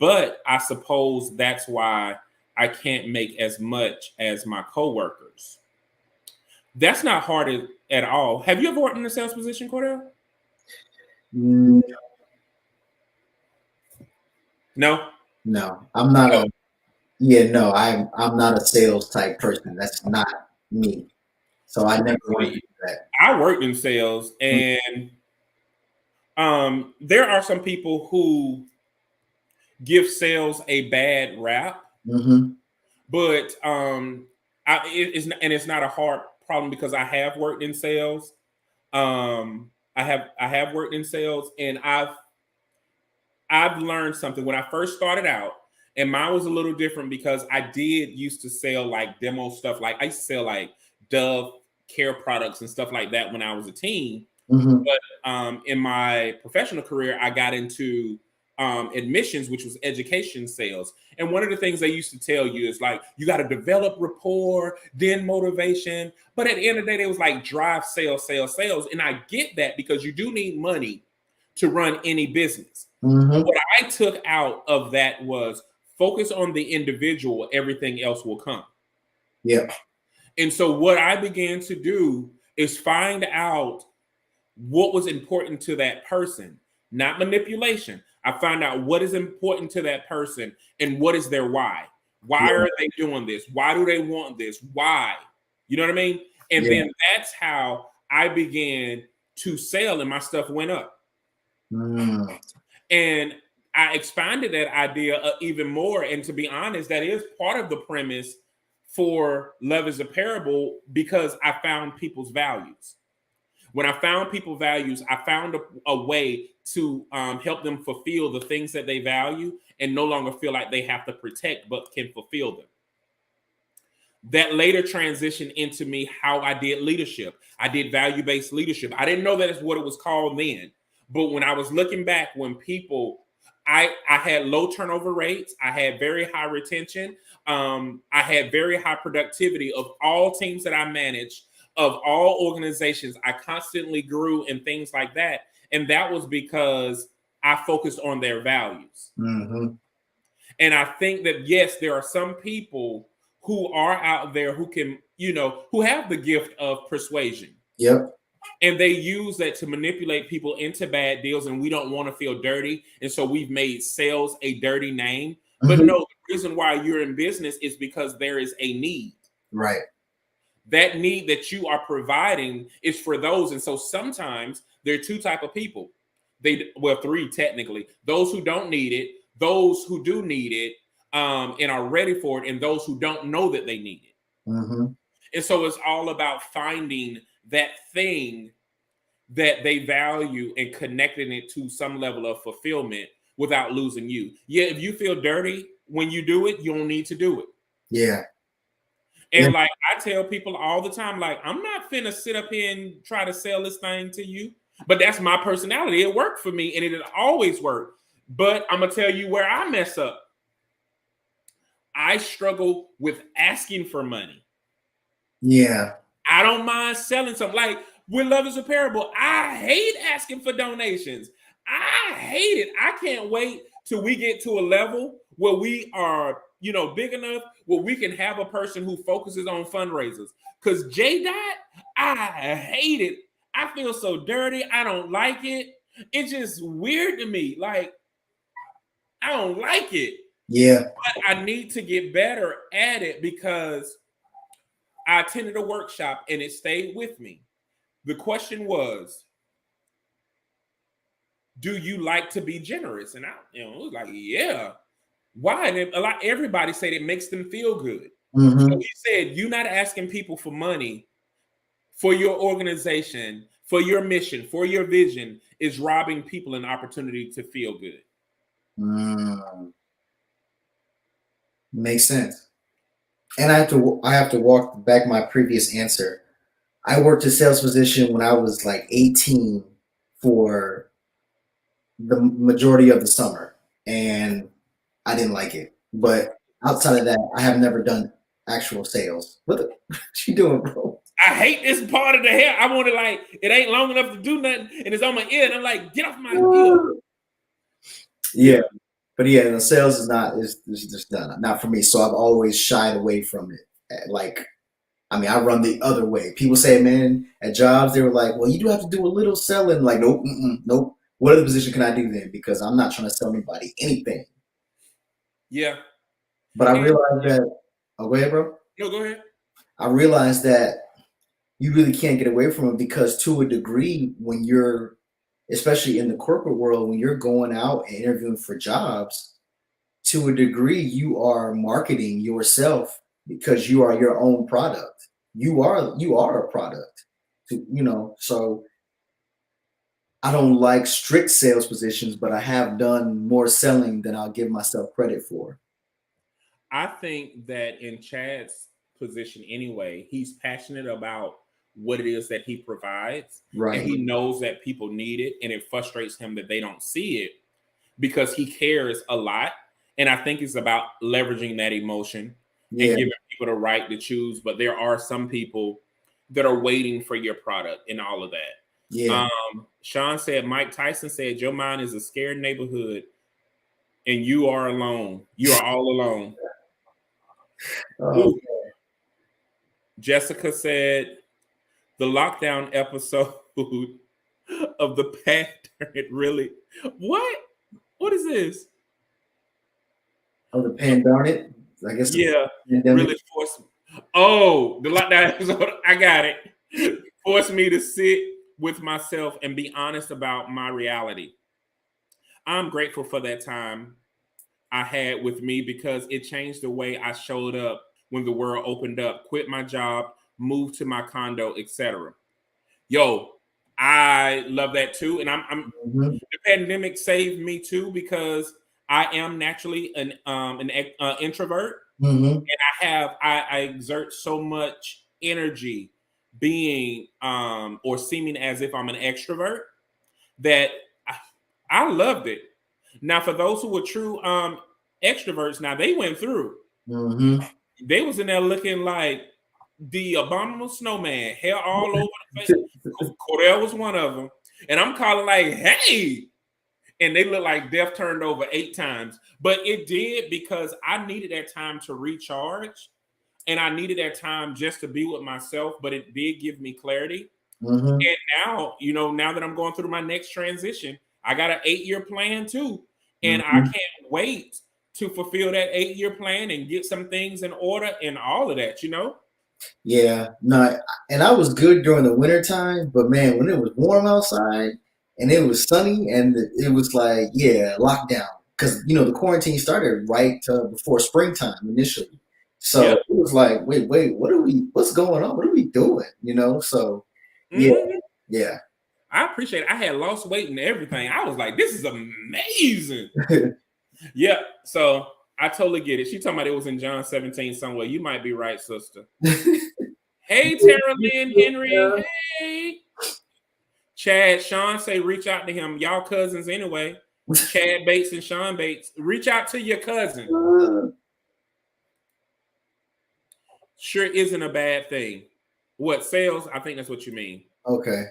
but I suppose that's why I can't make as much as my coworkers. That's not hard at all. Have you ever worked in a sales position, Cordell? Mm, No? no, I'm not a. Yeah, no, I'm not a sales type person. That's not me. So I never want to do that. I worked in sales, and there are some people who give sales a bad rap, Mm-hmm. but it's not a hard problem because I have worked in sales. I have worked in sales, and I've learned something when I first started out, And mine was a little different because I did used to sell like demo stuff. Like I used to sell like Dove care products and stuff like that when I was a teen. Mm-hmm. But in my professional career, I got into admissions, which was education sales. And one of the things they used to tell you is like, you got to develop rapport, then motivation. But at the end of the day, it was like drive sales, sales, sales. And I get that because you do need money to run any business. Mm-hmm. What I took out of that was focus on the individual, everything else will come. Yeah. And so what I began to do is find out what was important to that person, not manipulation. I found out what is important to that person and what is their why. Why are they doing this? Why do they want this? Why? You know what I mean? And then that's how I began to sell and my stuff went up. Mm. And I expanded that idea even more. And to be honest, that is part of the premise for Love is a Parable, because I found people's values. When I found people's values, I found a way to help them fulfill the things that they value and no longer feel like they have to protect, but can fulfill them. That later transitioned into me how I did leadership. I did value-based leadership. I didn't know that is what it was called then. But when I was looking back, when people, I had low turnover rates, I had very high retention, I had very high productivity of all teams that I managed, of all organizations. I constantly grew and things like that. And that was because I focused on their values. Mm-hmm. And I think that, yes, there are some people who are out there who can, who have the gift of persuasion. Yep. And they use that to manipulate people into bad deals, and we don't want to feel dirty. And so we've made sales a dirty name. Mm-hmm. But no, the reason why you're in business is because there is a need. Right. That need that you are providing is for those. And so sometimes there are two types of people. Three technically. Those who don't need it, those who do need it and are ready for it, and those who don't know that they need it. Mm-hmm. And so it's all about finding that thing that they value and connecting it to some level of fulfillment without losing you. Yeah, if you feel dirty when you do it, you don't need to do it. Yeah. And like I tell people all the time, like, I'm not finna sit up here and try to sell this thing to you. But that's my personality. It worked for me, and it always worked. But I'm gonna tell you where I mess up. I struggle with asking for money. Yeah. I don't mind selling something. Like with Love is a Parable, I hate asking for donations. I hate it. I can't wait till we get to a level where we are, big enough where we can have a person who focuses on fundraisers. Because J-Dot, I hate it. I feel so dirty. I don't like it. It's just weird to me. Like, I don't like it. Yeah. But I need to get better at it because I attended a workshop and it stayed with me. The question was, do you like to be generous? And I was like, yeah. Why? And everybody said it makes them feel good. Mm-hmm. So he said, you're not asking people for money for your organization, for your mission, for your vision, is robbing people an opportunity to feel good. Makes sense. And I have to walk back my previous answer. I worked a sales position when I was like 18 for the majority of the summer, and I didn't like it. But outside of that, I have never done actual sales. What you doing, bro? I hate this part of the hair. I want it it ain't long enough to do nothing, and it's on my ear, and I'm like, get off my ear. Yeah. But yeah, the sales is just not for me. So I've always shied away from it. I run the other way. People say, man, at jobs, they were like, well, you do have to do a little selling. Like, nope, nope. What other position can I do then? Because I'm not trying to sell anybody anything. Yeah. But I realized that, go ahead, bro. No, go ahead. I realized that you really can't get away from it because to a degree, when you're, especially in the corporate world, when you're going out and interviewing for jobs, to a degree, you are marketing yourself because you are your own product. You are a product, so I don't like strict sales positions, but I have done more selling than I'll give myself credit for. I think that in Chad's position anyway, he's passionate about what it is that he provides. Right. And he knows that people need it, and it frustrates him that they don't see it because he cares a lot. And I think it's about leveraging that emotion and giving people the right to choose. But there are some people that are waiting for your product and all of that. Yeah. Sean said, Mike Tyson said, your mind is a scared neighborhood and you are alone. You are all alone. Jessica said, the lockdown episode of the pattern, it really, what? What is this? Oh, the pandemic? I guess. Yeah, really forced. Oh, the lockdown episode, I got it. Forced me to sit with myself and be honest about my reality. I'm grateful for that time I had with me because it changed the way I showed up when the world opened up, quit my job, moved to my condo, etc. Yo, I love that too. And the pandemic saved me too because I am naturally an introvert. And I exert so much energy being or seeming as if I'm an extrovert that I loved it. Now, for those who were true extroverts, now they went through. They was in there looking like the abominable snowman, hair all over the face. Cordell was one of them. And I'm calling like, hey. And they look like death turned over 8 times. But it did because I needed that time to recharge. And I needed that time just to be with myself. But it did give me clarity. And now, now that I'm going through my next transition, I got an 8-year plan too. And I can't wait to fulfill that 8-year plan and get some things in order and all of that, Yeah, no, and I was good during the winter time, but man, when it was warm outside and it was sunny and it was like, lockdown. Because, the quarantine started right before springtime initially. So it was like, wait, what's going on? What are we doing? So yeah. I appreciate it. I had lost weight and everything. I was like, this is amazing. Yeah. So I totally get it. She talking about it was in John 17 somewhere. You might be right, sister. Hey, Tara Lynn Henry. Hey. Chad, Sean say reach out to him. Y'all cousins anyway. Chad Bates and Sean Bates. Reach out to your cousin. Sure isn't a bad thing. What, sales? I think that's what you mean. Okay.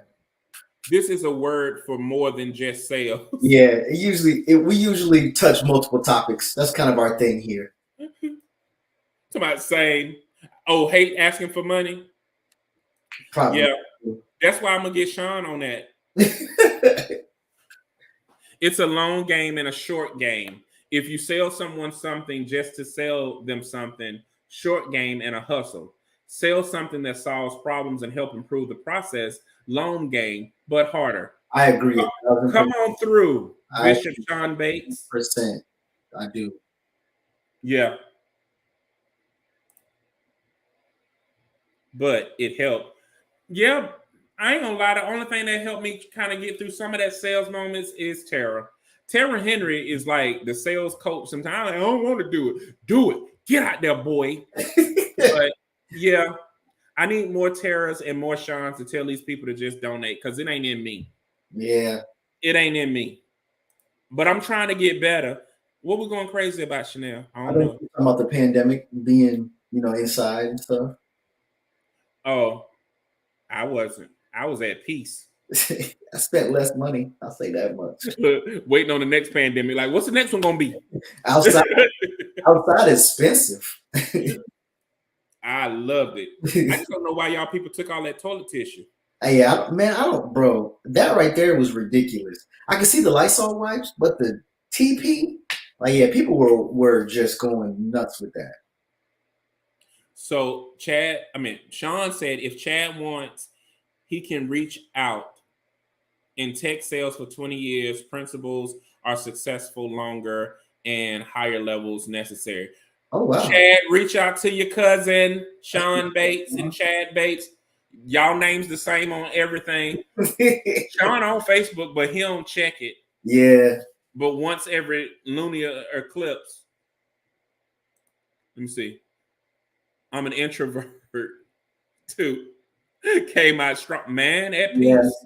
This is a word for more than just sales. Yeah, we usually touch multiple topics. That's kind of our thing here. It's about saying, hate asking for money. Probably. Yeah, that's why I'm gonna get Sean on that. It's a long game and a short game. If you sell someone something just to sell them something, short game and a hustle. Sell something that solves problems and help improve the process, long game, but harder. I agree. Come on through, Bishop Sean Bates. %. I do. Yeah. But it helped. Yeah, I ain't gonna lie. The only thing that helped me kind of get through some of that sales moments is Tara. Tara Henry is like the sales coach. Sometimes I don't want to do it. Do it. Get out there, boy. But yeah, I need more Taras and more Seans to tell these people to just donate because it ain't in me. Yeah. It ain't in me. But I'm trying to get better. What we going crazy about, Chanel? I don't know. Talking about the pandemic being, inside and stuff. Oh, I wasn't. I was at peace. I spent less money. I'll say that much. Waiting on the next pandemic. Like, what's the next one gonna be? Outside expensive. I loved it. I just don't know why y'all people took all that toilet tissue. Yeah, man, I don't, bro. That right there was ridiculous. I can see the Lysol wipes, but the TP, people were just going nuts with that. So Sean said if Chad wants, he can reach out. In tech sales for 20 years, principals are successful longer and higher levels necessary. Oh, wow. Chad, reach out to your cousin, Sean Bates and Chad Bates. Y'all names the same on everything. Sean on Facebook, but he don't check it. Yeah. But once every lunar eclipse. Let me see. I'm an introvert too. Came out strong, man, at peace.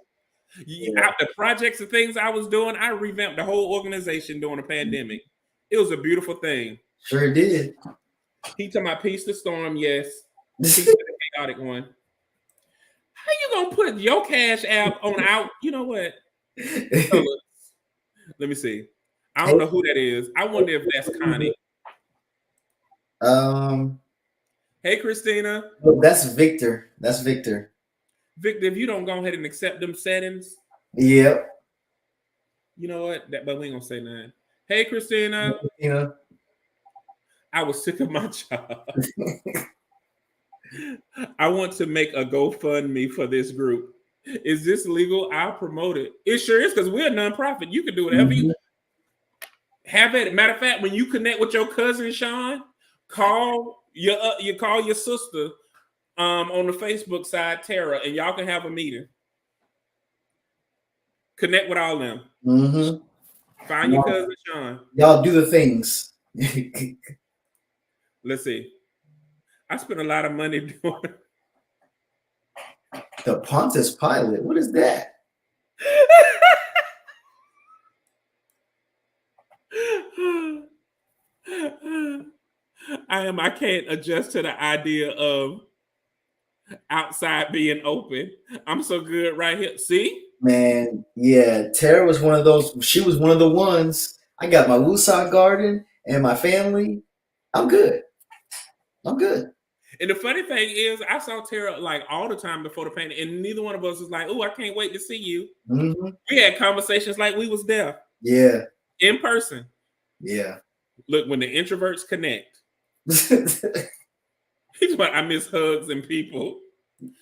Yeah. The projects and things I was doing, I revamped the whole organization during the pandemic. It was a beautiful thing. Sure did. He talking about peace to storm, yes. Peace to the chaotic one. How you gonna put your Cash App on out? You know what? Let me see. I don't know who that is. I wonder if that's Connie. Hey, Christina. Well, that's Victor. That's Victor. Victor, if you don't go ahead and accept them settings. Yep. You know what? But we ain't gonna say nothing. Hey, Christina. Yeah. I was sick of my job. I want to make a GoFundMe for this group. Is this legal? I'll promote it. It sure is, because we're a nonprofit. You can do whatever you have it. Matter of fact, when you connect with your cousin Sean, call your sister on the Facebook side, Tara, and y'all can have a meeting. Connect with all of them. Mm-hmm. Find your cousin Sean. Y'all do the things. Let's see. I spent a lot of money doing the Pontius Pilate. What is that? I can't adjust to the idea of outside being open. I'm so good right here. See? Man, yeah. Tara was one of those. She was one of the ones. I got my Woosah garden and my family. I'm good. I'm good. And the funny thing is, I saw Tara like all the time before the pandemic, and neither one of us was like, "Oh, I can't wait to see you." Mm-hmm. We had conversations like we was there. Yeah. In person. Yeah. Look, when the introverts connect. He's like, I miss hugs and people.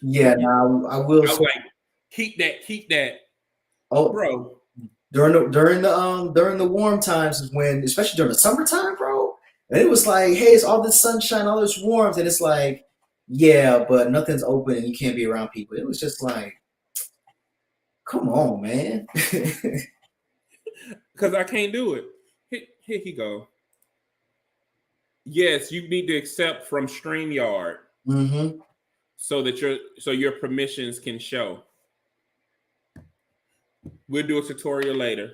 Yeah, now I will. I was like, keep that. Oh, bro. During the warm times is when, especially during the summertime, bro. And it was like, hey, it's all this sunshine, all this warmth, and it's like, yeah, but nothing's open and you can't be around people. It was just like, come on, man. Because I can't do it. Here he go. Yes, you need to accept from StreamYard. Mm-hmm. So that your permissions can show. We'll do a tutorial later.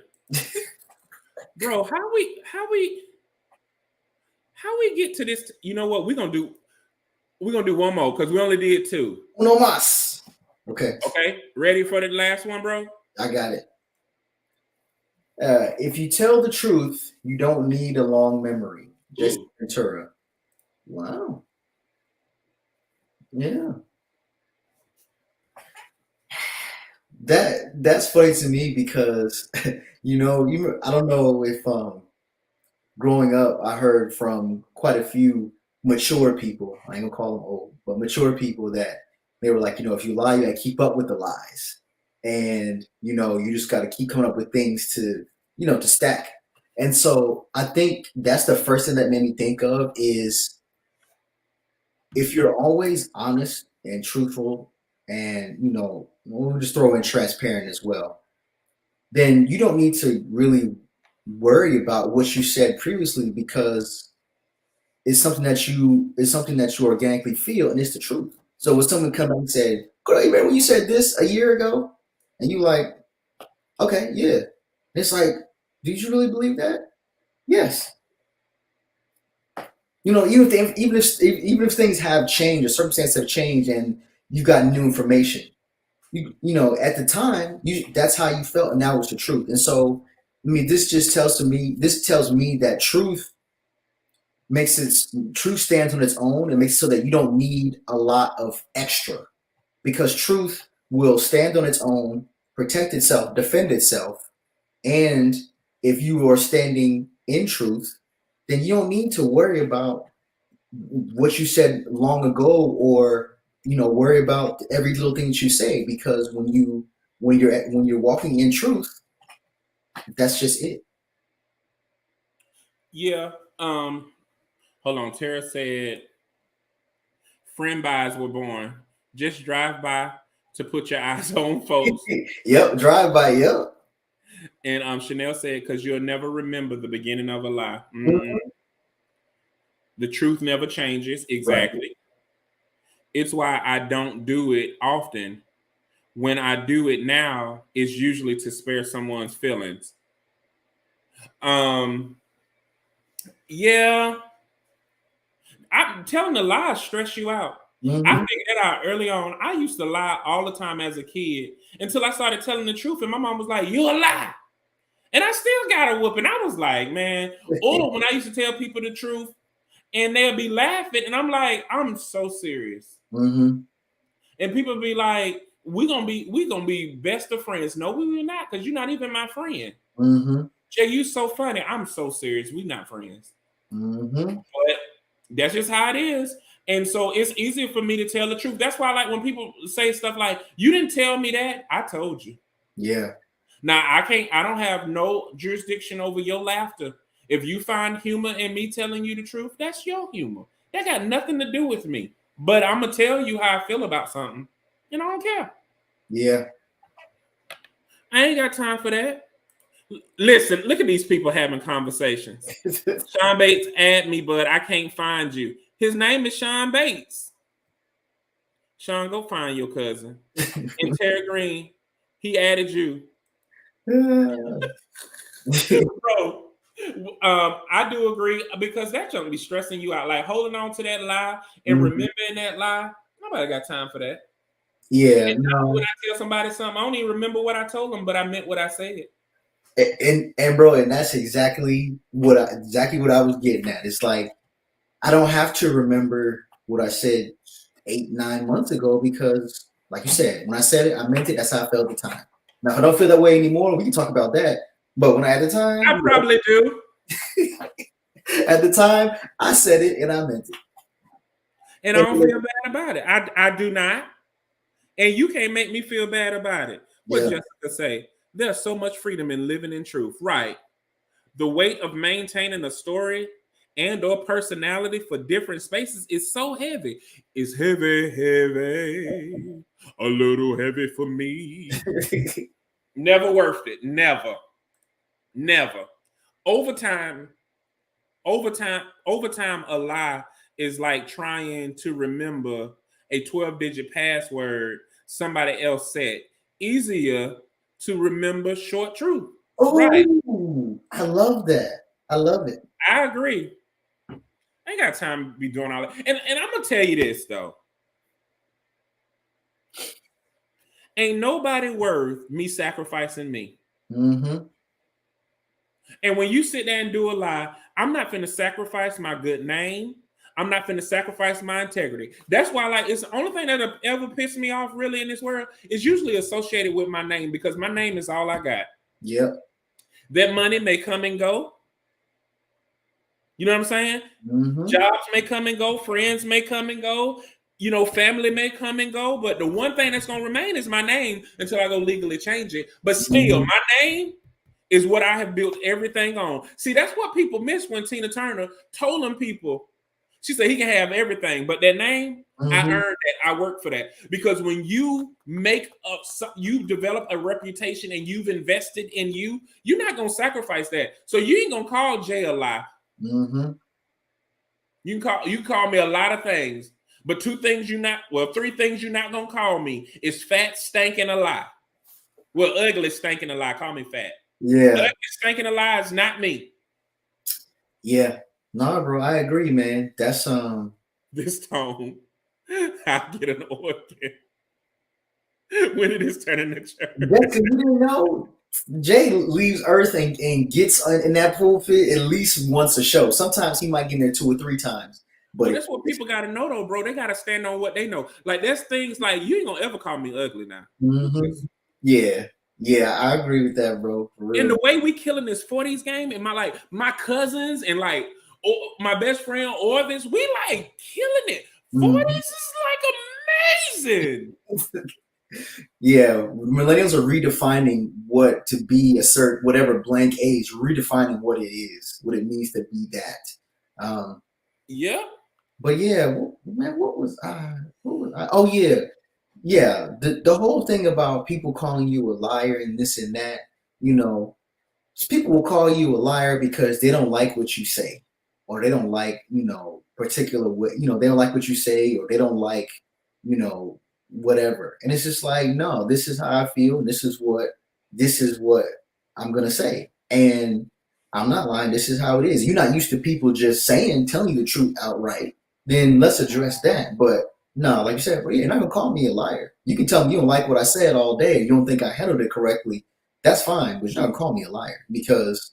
Bro, how we get to this? You know what? We're gonna do one more because we only did two. Uno más. Okay. Okay. Ready for the last one, bro? I got it. If you tell the truth, you don't need a long memory. Just Ventura. Wow. Yeah. That's funny to me because I don't know if growing up I heard from quite a few mature people, I ain't gonna call them old, but mature people that they were like, if you lie, you gotta keep up with the lies. And you just gotta keep coming up with things to stack. And so I think that's the first thing that made me think of is if you're always honest and truthful and, we'll just throw in transparent as well, then you don't need to really worry about what you said previously because it's something that you organically feel and it's the truth. So when someone comes up and said, "Cordell, you remember when you said this a year ago?" And you like, okay, yeah. And it's like, did you really believe that? Yes. Even if things have changed or circumstances have changed and you've got new information, at the time, that's how you felt, and now it's the truth. And so, this tells me that truth stands on its own and makes it so that you don't need a lot of extra, because truth will stand on its own, protect itself, defend itself, and if you are standing in truth, then you don't need to worry about what you said long ago or worry about every little thing that you say, because when you're walking in truth, that's just it. Yeah. Hold on. Tara said, "Friend buys were born. Just drive by to put your eyes on folks." Yep, drive by. Yep. And Chanel said, "Because you'll never remember the beginning of a lie." Mm-hmm. The truth never changes. Exactly. Right. It's why I don't do it often. When I do it now, it's usually to spare someone's feelings. Yeah. I'm telling the lie stress you out. Mm-hmm. I figured that out early on. I used to lie all the time as a kid until I started telling the truth. And my mom was like, "You a lie." And I still got a whooping. I was like, man. Or when I used to tell people the truth and they'll be laughing. And I'm like, I'm so serious. Mm-hmm. And people be like, we gonna be best of friends. No, we're not, because you're not even my friend. Mm-hmm. Jay, you so funny. I'm so serious. We not friends. Mm-hmm. But that's just how it is. And so it's easier for me to tell the truth. That's why I like when people say stuff like, "You didn't tell me that." I told you. Yeah. Now I don't have no jurisdiction over your laughter. If you find humor in me telling you the truth, that's your humor. That got nothing to do with me. But I'm gonna tell you how I feel about something, and I don't care. Yeah. I ain't got time for that. Listen, look at these people having conversations. Sean Bates, add me, but I can't find you. His name is Sean Bates. Sean, go find your cousin. And Terry Green, he added you. Bro, I do agree, because that junk be stressing you out. Like holding on to that lie and remembering that lie. Nobody got time for that. Yeah. And when I tell somebody something, I don't even remember what I told them, but I meant what I said. And bro, and that's exactly what I was getting at. It's like I don't have to remember what I said 8-9 months ago, because, like you said, when I said it, I meant it. That's how I felt at the time. Now, if I don't feel that way anymore, we can talk about that. But when at the time, I probably do. At the time, I said it and I meant it. And I don't feel bad about it. I do not. And you can't make me feel bad about it. What Jessica say? There's so much freedom in living in truth. Right. The weight of maintaining a story and or personality for different spaces is so heavy. It's heavy, heavy. A little heavy for me. Never worth it. Never. Overtime, a lie is like trying to remember a 12-digit password somebody else said. Easier to remember short truth. Oh, right. I love that. I love it. I agree. I ain't got time to be doing all that. And I'm gonna tell you this though. Ain't nobody worth me sacrificing me. Mm-hmm. And when you sit there and do a lie, I'm not finna sacrifice my good name. I'm not finna sacrifice my integrity. That's why, like, it's the only thing that ever pissed me off really in this world is usually associated with my name, because my name is all I got. Yep. That money may come and go. You know what I'm saying? Mm-hmm. Jobs may come and go. Friends may come and go. You know, family may come and go. But the one thing that's going to remain is my name until I go legally change it. But still, my name is what I have built everything on. See, that's what people miss when Tina Turner told them people. She said he can have everything, but that name, I earned that. I worked for that. Because when you you develop a reputation and you've invested in you, you're not going to sacrifice that. So you ain't going to call Jay a lie. Mm-hmm. You can call me a lot of things, but three things you're not going to call me is fat, stinking, a lie. Well, ugly, stinking, a lie. Call me fat. Yeah. Ugly, stinking, a lie is not me. Yeah. No, bro, I agree, man. That's this tone. I'll get an organ when it is turning to church. That's, you didn't know Jay leaves Earth and gets in that pulpit at least once a show. Sometimes he might get in there 2 or 3 times. But that's what people got to know, though, bro. They got to stand on what they know. Like, there's things like, you ain't gonna ever call me ugly now. Mm-hmm. Yeah, I agree with that, bro. For real. And the way we killing this 40s game, and my cousins and like my best friend Orvis, we like killing it. 40s is like amazing. Yeah, millennials are redefining what to be a certain whatever blank age, redefining what it is, what it means to be that. Yeah. But yeah, man, what was I? Oh yeah. The whole thing about people calling you a liar and this and that, you know, people will call you a liar because they don't like what you say, or they don't like, particular what, they don't like what you say, or they don't like, whatever. And it's just like, no, this is how I feel. This is what I'm going to say. And I'm not lying. This is how it is. You're not used to people just telling you the truth outright. Then let's address that. But no, like you said, you're not going to call me a liar. You can tell me you don't like what I said all day. You don't think I handled it correctly. That's fine. But you're not going to call me a liar, because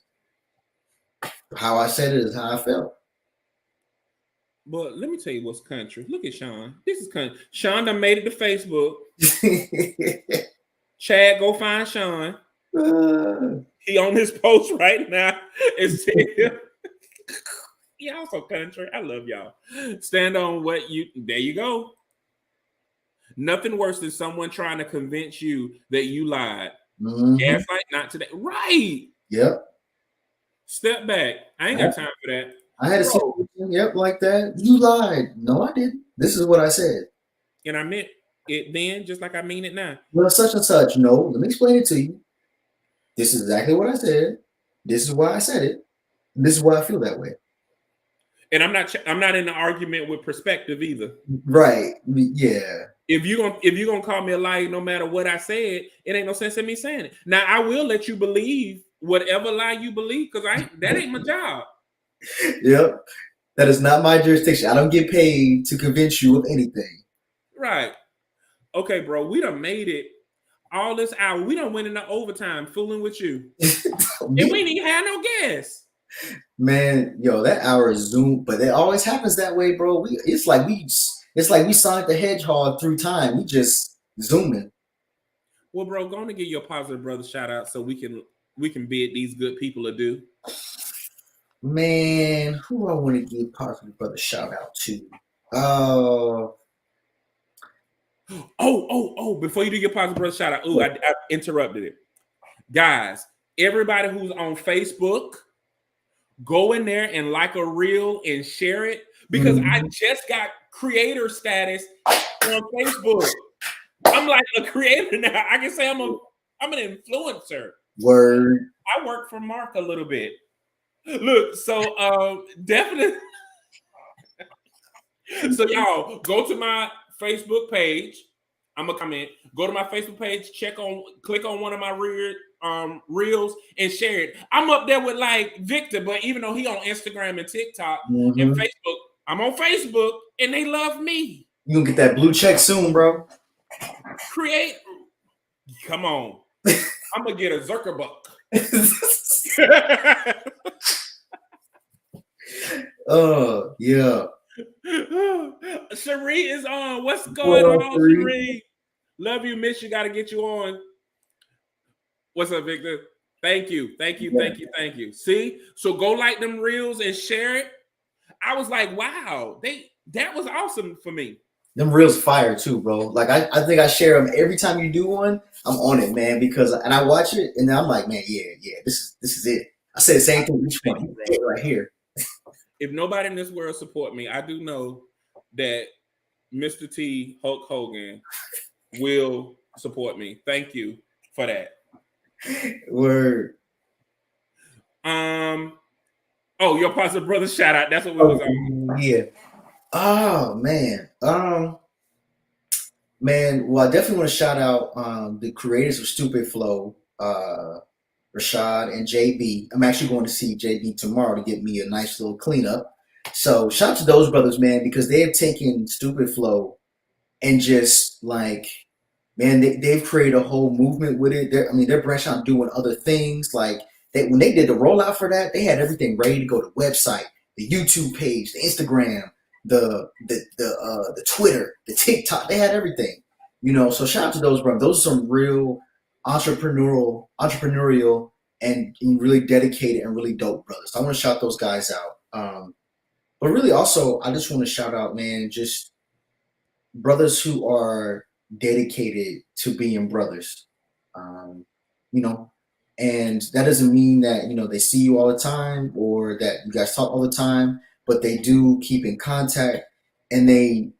how I said it is how I felt. But let me tell you what's country. Look at Sean. This is country. Sean done made it to Facebook. Chad, go find Sean. He on his post right now. Y'all so country. I love y'all. Stand on what you. There you go. Nothing worse than someone trying to convince you that you lied. Gaslight, not today. Right. Yep. Step back. I ain't got time for that. I had a situation, like that. You lied. No, I didn't. This is what I said. And I meant it then, just like I mean it now. Well, such and such. No, let me explain it to you. This is exactly what I said. This is why I said it. This is why I feel that way. And I'm not in the argument with perspective either. Right. Yeah. If you're gonna call me a liar, no matter what I said, it ain't no sense in me saying it. Now I will let you believe whatever lie you believe, because that ain't my job. Yep. That is not my jurisdiction. I don't get paid to convince you of anything. Right. Okay, bro. We done made it all this hour. We done went into overtime fooling with you. And we didn't even have no guests. Man, that hour is Zoom, but it always happens that way, bro. It's like we Sonic the Hedgehog through time. We just zooming. Well, bro, go on and give your positive brother shout out so we can bid these good people adieu. Man, who I want to give positive brother shout out to? Oh, before you do your positive brother shout out, I interrupted it. Guys, everybody who's on Facebook, go in there and like a reel and share it, because I just got creator status on Facebook. I'm like a creator now. I can say I'm an influencer. Word. I work for Mark a little bit. Look, so definitely. So y'all go to my Facebook page. I'm gonna comment. Go to my Facebook page. Click on one of my reels and share it. I'm up there with like Victor, but even though he on Instagram and TikTok and Facebook, I'm on Facebook and they love me. You gonna get that blue check soon, bro. Come on. I'm gonna get a Zuckerbuck. Oh, yeah. Cherie is on. What's going on, Cherie? Love you, miss you. Got to get you on. What's up, Victor? Thank you. See? So go like them reels and share it. I was like, wow, that was awesome for me. Them reels fire too, bro. Like I think I share them every time you do one. I'm on it, man, and I watch it and then I'm like, man, yeah, this is it. I say the same thing each one right here. If nobody in this world support me, I do know that Mr. T, Hulk Hogan, will support me. Thank you for that. Word. Your positive brother shout out. That's what we was on. Yeah. Oh man. Man, well, I definitely want to shout out the creators of Stupid Flow, Rashad and JB. I'm actually going to see JB tomorrow to get me a nice little cleanup. So shout out to those brothers, man, because they have taken Stupid Flow and just like, man, they've created a whole movement with it. They're branching out doing other things. Like when they did the rollout for that, they had everything ready to go. The website, the YouTube page, the Instagram, the Twitter, the TikTok. They had everything, So shout out to those brothers. Those are some real entrepreneurial and really dedicated and really dope brothers. I want to shout those guys out. But really also, I just want to shout out, man, just brothers who are dedicated to being brothers, and that doesn't mean that, they see you all the time or that you guys talk all the time, but they do keep in contact and they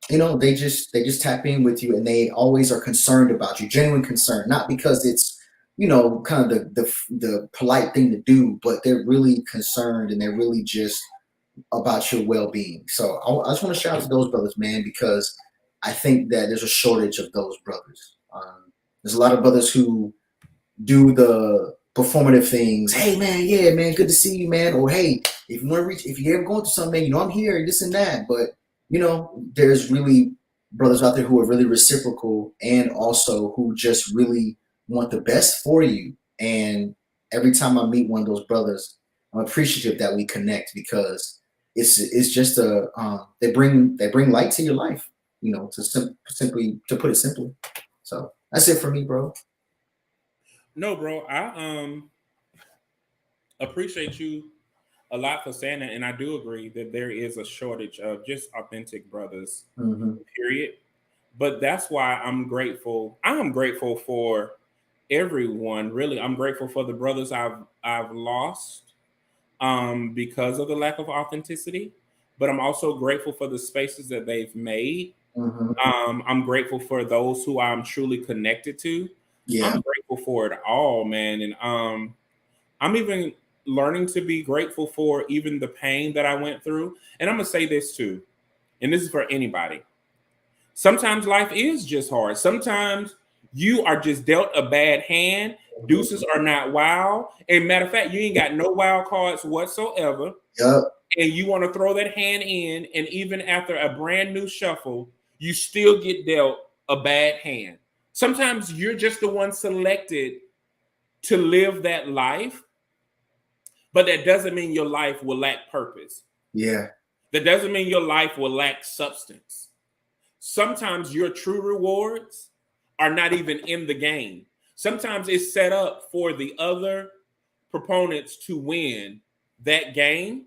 just tap in with you and they always are concerned about you, genuine concern, not because it's, kind of the polite thing to do, but they're really concerned and they're really just about your well-being. So I just want to shout out to those brothers, man, because I think that there's a shortage of those brothers. There's a lot of brothers who do the performative things. Hey, man, yeah, man, good to see you, man. Or hey, if you want to reach, if you're ever going through something, man, I'm here, this and that. But there's really brothers out there who are really reciprocal and also who just really want the best for you. And every time I meet one of those brothers, I'm appreciative that we connect because it's just they bring light to your life, to put it simply. So that's it for me, bro. No, bro, I appreciate you a lot for saying that, and I do agree that there is a shortage of just authentic brothers, period. But that's why I'm grateful. I'm grateful for everyone, really. I'm grateful for the brothers I've lost because of the lack of authenticity, but I'm also grateful for the spaces that they've made. I'm grateful for those who I'm truly connected to. Yeah. I'm grateful for it all, man. And I'm even learning to be grateful for even the pain that I went through. And I'm going to say this too, and this is for anybody. Sometimes life is just hard. Sometimes you are just dealt a bad hand. Deuces are not wild. And matter of fact, you ain't got no wild cards whatsoever. Yep. And you want to throw that hand in. And even after a brand new shuffle, you still get dealt a bad hand. Sometimes you're just the one selected to live that life. But that doesn't mean your life will lack purpose. Yeah. That doesn't mean your life will lack substance. Sometimes your true rewards are not even in the game. Sometimes it's set up for the other proponents to win that game,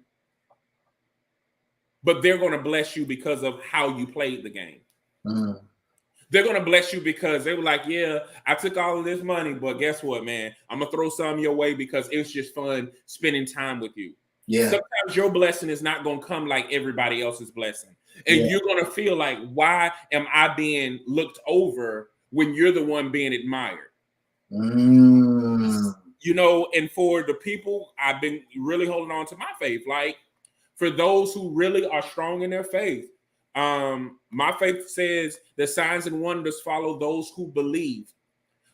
but they're going to bless you because of how you played the game. They're going to bless you because they were like, yeah, I took all of this money, but guess what, man? I'm going to throw some your way because it was just fun spending time with you. Yeah. Sometimes your blessing is not going to come like everybody else's blessing. And you're going to feel like, why am I being looked over when you're the one being admired? And for the people, I've been really holding on to my faith. Like for those who really are strong in their faith, my faith says the signs and wonders follow those who believe.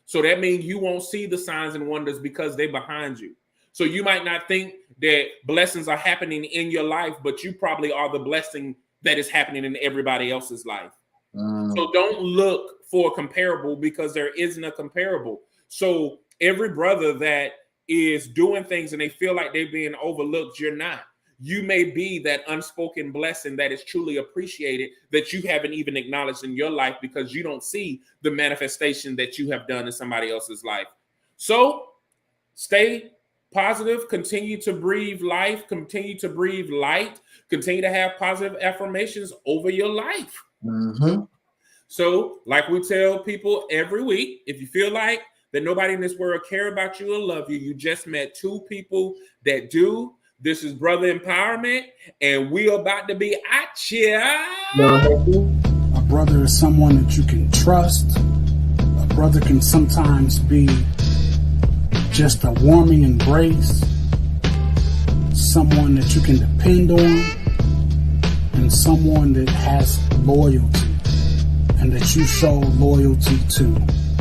So that means you won't see the signs and wonders because they're behind you. So you might not think that blessings are happening in your life, but you probably are the blessing that is happening in everybody else's life. So don't look for a comparable because there isn't a comparable. So every brother that is doing things and they feel like they're being overlooked, you're not. You may be that unspoken blessing that is truly appreciated that you haven't even acknowledged in your life because you don't see the manifestation that you have done in somebody else's life. So stay positive, continue to breathe life, continue to breathe light, continue to have positive affirmations over your life. So like we tell people every week, if you feel like that nobody in this world care about you or love you, you just met two people that do. This is Brother Empowerment, and we about to be at ya. A brother is someone that you can trust. A brother can sometimes be just a warming embrace, someone that you can depend on, and someone that has loyalty and that you show loyalty to.